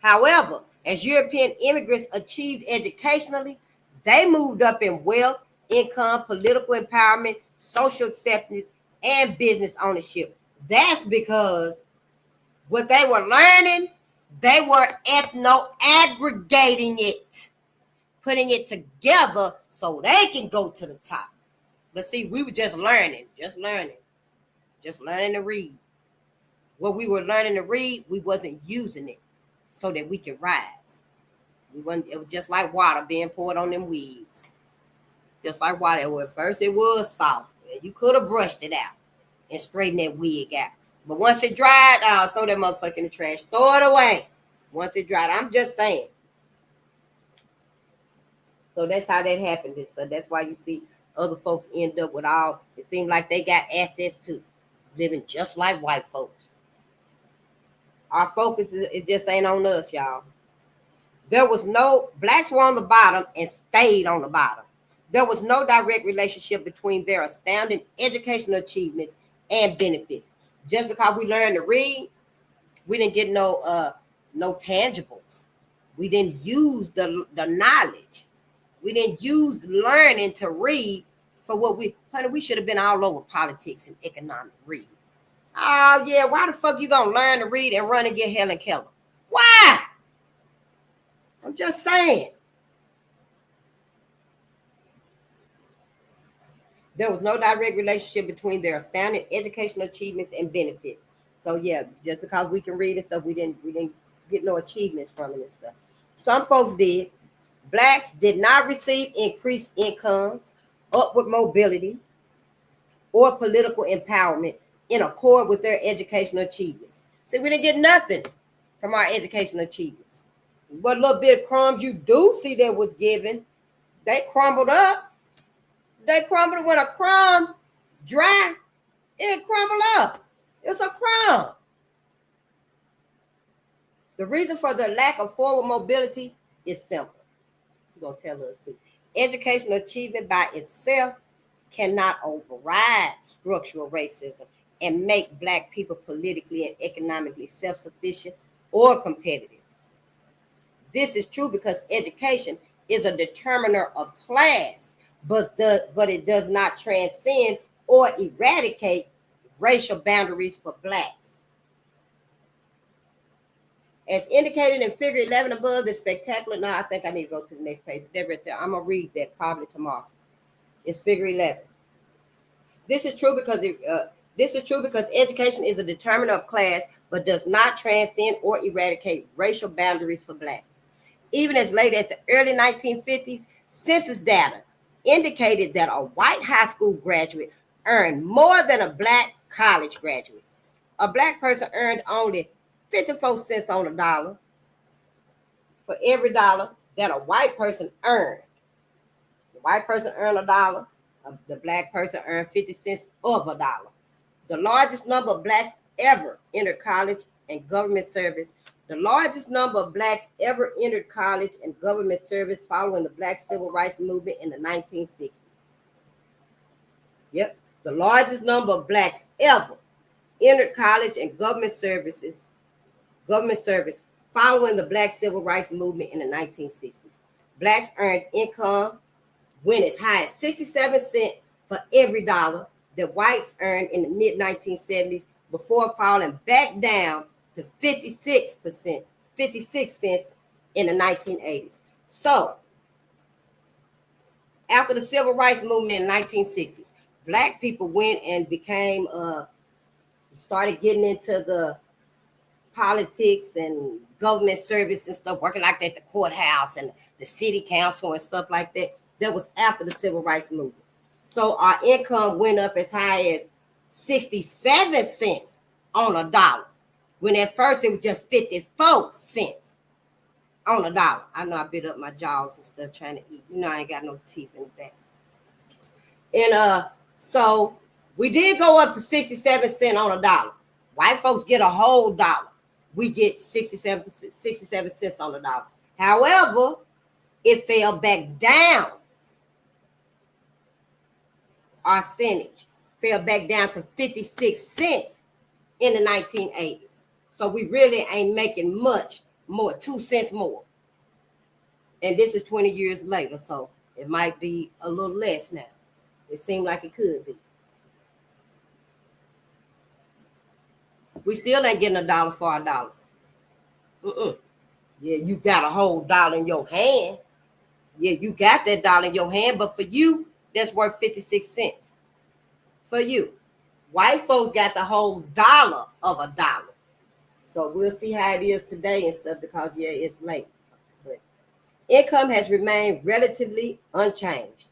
However, as European immigrants achieved educationally, they moved up in wealth, income, political empowerment, social acceptance, and business ownership. That's because what they were learning, they were ethno-aggregating it, putting it together so they can go to the top. But see, we were just learning to read. What we were learning to read, we wasn't using it so that we could rise. It was just like water being poured on them weeds. Just like water. At first it was soft. You could have brushed it out and straightened that wig out. But once it dried, throw that motherfucker in the trash. Throw it away. Once it dried. I'm just saying. So that's how that happened. That's why you see other folks end up with all, it seems like they got access to living just like white folks. Our focus is just ain't on us, y'all. Blacks were on the bottom and stayed on the bottom. There was no direct relationship between their astounding educational achievements and benefits. Just because we learned to read, we didn't get no tangibles. We didn't use the knowledge. We didn't use learning to read for what we should have been all over politics and economic read. Oh yeah, why the fuck you gonna learn to read and run and get Helen Keller? Why? I'm just saying. There was no direct relationship between their astounding educational achievements and benefits. So yeah, just because we can read and stuff, we didn't get no achievements from it and stuff. Some folks did. Blacks did not receive increased incomes, upward mobility, or political empowerment in accord with their educational achievements. See, we didn't get nothing from our educational achievements. What little bit of crumbs you do see that was given, they crumbled up. They crumbled when a crumb dry, it crumbled up. It's a crumb. The reason for the lack of forward mobility is simple. You're going to tell us too. Educational achievement by itself cannot override structural racism and make Black people politically and economically self-sufficient or competitive. This is true because education is a determiner of class, but it does not transcend or eradicate racial boundaries for Blacks. As indicated in figure 11 above, the spectacular, no, I think I need to go to the next page. They're right there. I'm going to read that probably tomorrow. It's figure 11. This is true because education is a determiner of class, but does not transcend or eradicate racial boundaries for Blacks. Even as late as the early 1950s, census data indicated that a white high school graduate earned more than a Black college graduate. A Black person earned only 54 cents on a dollar for every dollar that a white person earned. The white person earned a dollar, the Black person earned 50 cents of a dollar. The largest number of Blacks ever entered college and government service. The largest number of Blacks ever entered college and government service following the Black Civil Rights Movement in the 1960s. Yep, the largest number of Blacks ever entered college and government service following the Black Civil Rights Movement in the 1960s. Blacks earned income went as high as 67 cents for every dollar that whites earned in the mid-1970s before falling back down to 56 cents in the 1980s. So, after the Civil Rights Movement in the 1960s, Black people went and started getting into the politics and government service and stuff, working like that at the courthouse and the city council and stuff like that. That was after the Civil Rights Movement. So our income went up as high as 67 cents on a dollar, when at first it was just 54 cents on a dollar. I know I bit up my jaws and stuff trying to eat. You know, I ain't got no teeth in the back. And so we did go up to 67 cents on a dollar. White folks get a whole dollar. We get 67 cents on a dollar. However, it fell back down. Our percentage fell back down to 56 cents in the 1980s. So we really ain't making much more, 2 cents more. And this is 20 years later, so it might be a little less now. It seemed like it could be. We still ain't getting a dollar for a dollar. Yeah, you got a whole dollar in your hand. Yeah, you got that dollar in your hand, but for you, that's worth 56 cents. For you. White folks got the whole dollar of a dollar. So we'll see how it is today and stuff because, yeah, it's late. But income has remained relatively unchanged.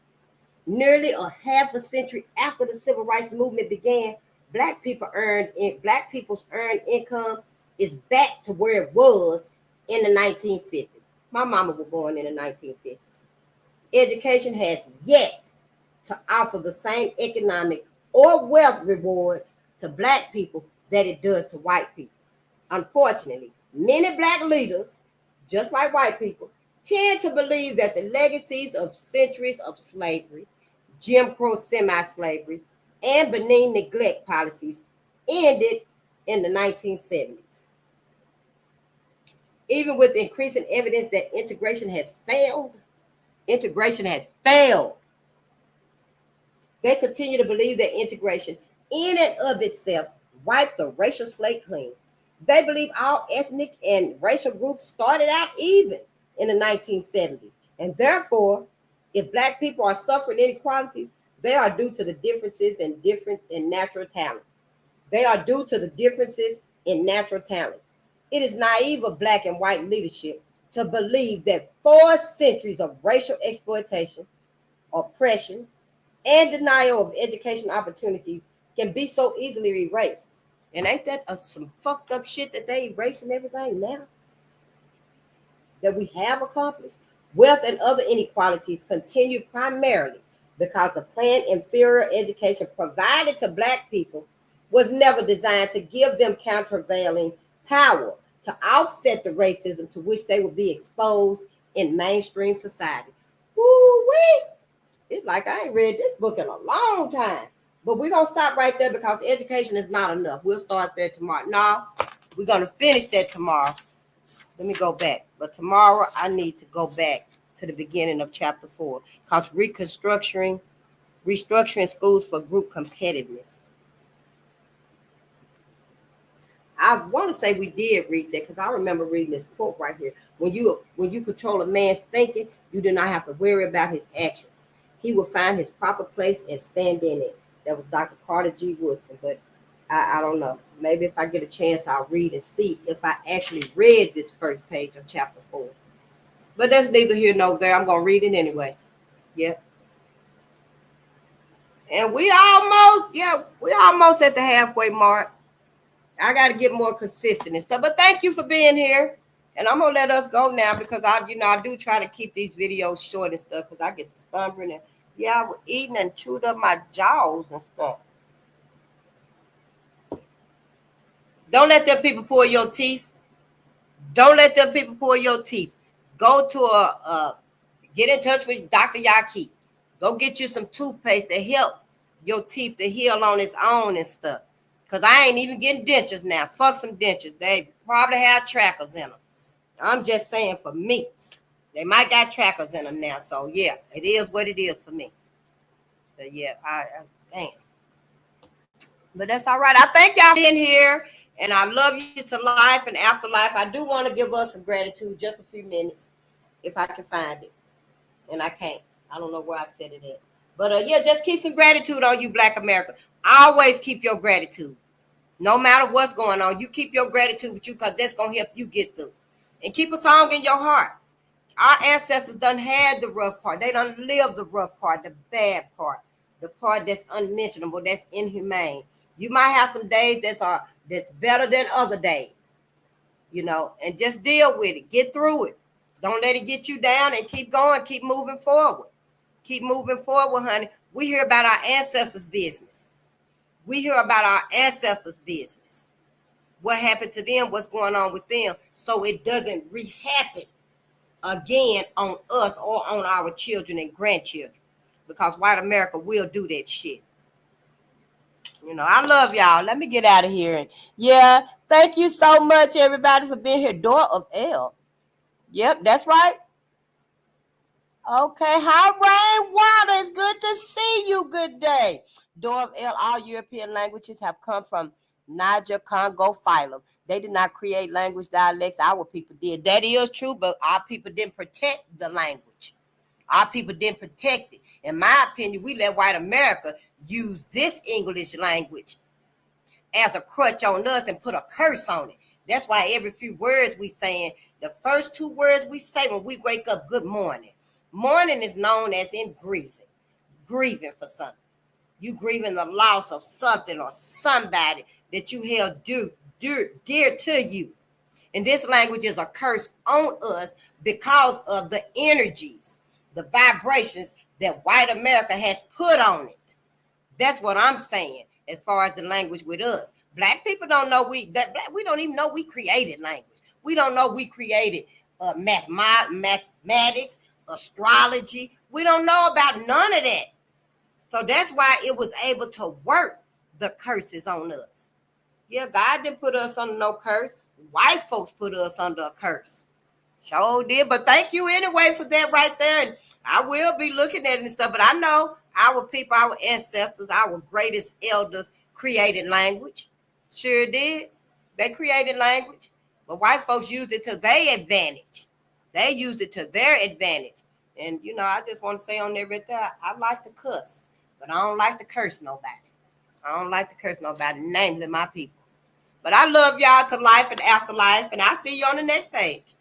Nearly a half a century after the Civil Rights Movement began, Black people's earned income is back to where it was in the 1950s. My mama was born in the 1950s. Education has yet to offer the same economic or wealth rewards to Black people that it does to white people. Unfortunately, many Black leaders just like white people, tend to believe that the legacies of centuries of slavery, Jim Crow semi-slavery, and benign neglect policies ended in the 1970s. Even with increasing evidence that integration has failed, they continue to believe that integration in and of itself wiped the racial slate clean. They believe all ethnic and racial groups started out even in the 1970s. And therefore, if Black people are suffering inequalities, they are due to the differences in natural talent. They are due to the differences in natural talents. It is naive of Black and white leadership to believe that 4 centuries of racial exploitation, oppression, and denial of education opportunities can be so easily erased. And ain't that some fucked up shit that they erasing everything now that we have accomplished? Wealth and other inequalities continue primarily because the planned inferior education provided to Black people was never designed to give them countervailing power to offset the racism to which they would be exposed in mainstream society. Woo-wee! It's like I ain't read this book in a long time. But we're going to stop right there because education is not enough. We'll start there tomorrow. No, we're going to finish that tomorrow. Let me go back. But tomorrow I need to go back to the beginning of chapter 4 because restructuring schools for group competitiveness. I want to say we did read that because I remember reading this quote right here. When you control a man's thinking, you do not have to worry about his actions. He will find his proper place and stand in it. That was Dr. Carter G. Woodson, but I don't know. Maybe if I get a chance, I'll read and see if I actually read this first page of chapter 4. But that's neither here nor there. I'm going to read it anyway. Yeah. And we almost at the halfway mark. I got to get more consistent and stuff. But thank you for being here. And I'm going to let us go now because I do try to keep these videos short and stuff because I get to stumbling and I was eating and chewed up my jaws and stuff. Don't let them people pull your teeth. Don't let them people pull your teeth. Go to get in touch with Dr. Yaki. Go get you some toothpaste to help your teeth to heal on its own and stuff. Because I ain't even getting dentures now. Fuck some dentures. They probably have trackers in them. I'm just saying for me. They might got trackers in them now. So, yeah, it is what it is for me. But, yeah, damn. But that's all right. I thank y'all for being here. And I love you to life and afterlife. I do want to give us some gratitude, just a few minutes, if I can find it. And I can't. I don't know where I said it at. But, just keep some gratitude on you, Black America. Always keep your gratitude. No matter what's going on, you keep your gratitude with you because that's going to help you get through. And keep a song in your heart. Our ancestors done had the rough part. They done lived the rough part, the bad part, the part that's unmentionable, that's inhumane. You might have some days that's better than other days, and just deal with it. Get through it. Don't let it get you down and keep going. Keep moving forward. Keep moving forward, honey. We hear about our ancestors' business. What happened to them, what's going on with them, so it doesn't re-happen again on us or on our children and grandchildren, because white America will do that shit. I love y'all. Let me get out of here. And thank you so much, everybody, for being here. Door of L. Yep, that's right. Okay, hi, Rainwater. It's good to see you. Good day. Door of L, all European languages have come from Niger, Congo, phylum. They did not create language dialects. Our people did. That is true, but our people didn't protect the language. Our people didn't protect it. In my opinion, we let white America use this English language as a crutch on us and put a curse on it. That's why every few words we saying, the first 2 words we say when we wake up, good morning. Morning is known as in grieving for something. You grieving the loss of something or somebody that you held dear to you. And this language is a curse on us because of the energies, the vibrations that white America has put on it. That's what I'm saying as far as the language with us. Black people don't know we don't even know we created language. We don't know we created mathematics, astrology. We don't know about none of that. So that's why it was able to work the curses on us. Yeah, God didn't put us under no curse. White folks put us under a curse. Sure did. But thank you anyway for that right there. And I will be looking at it and stuff. But I know our people, our ancestors, our greatest elders created language. Sure did. They created language. But white folks used it to their advantage. They used it to their advantage. And, I just want to say on there right there, I like to cuss, but I don't like to curse nobody. I don't like to curse nobody, namely my people. But I love y'all to life and afterlife, and I'll see you on the next page.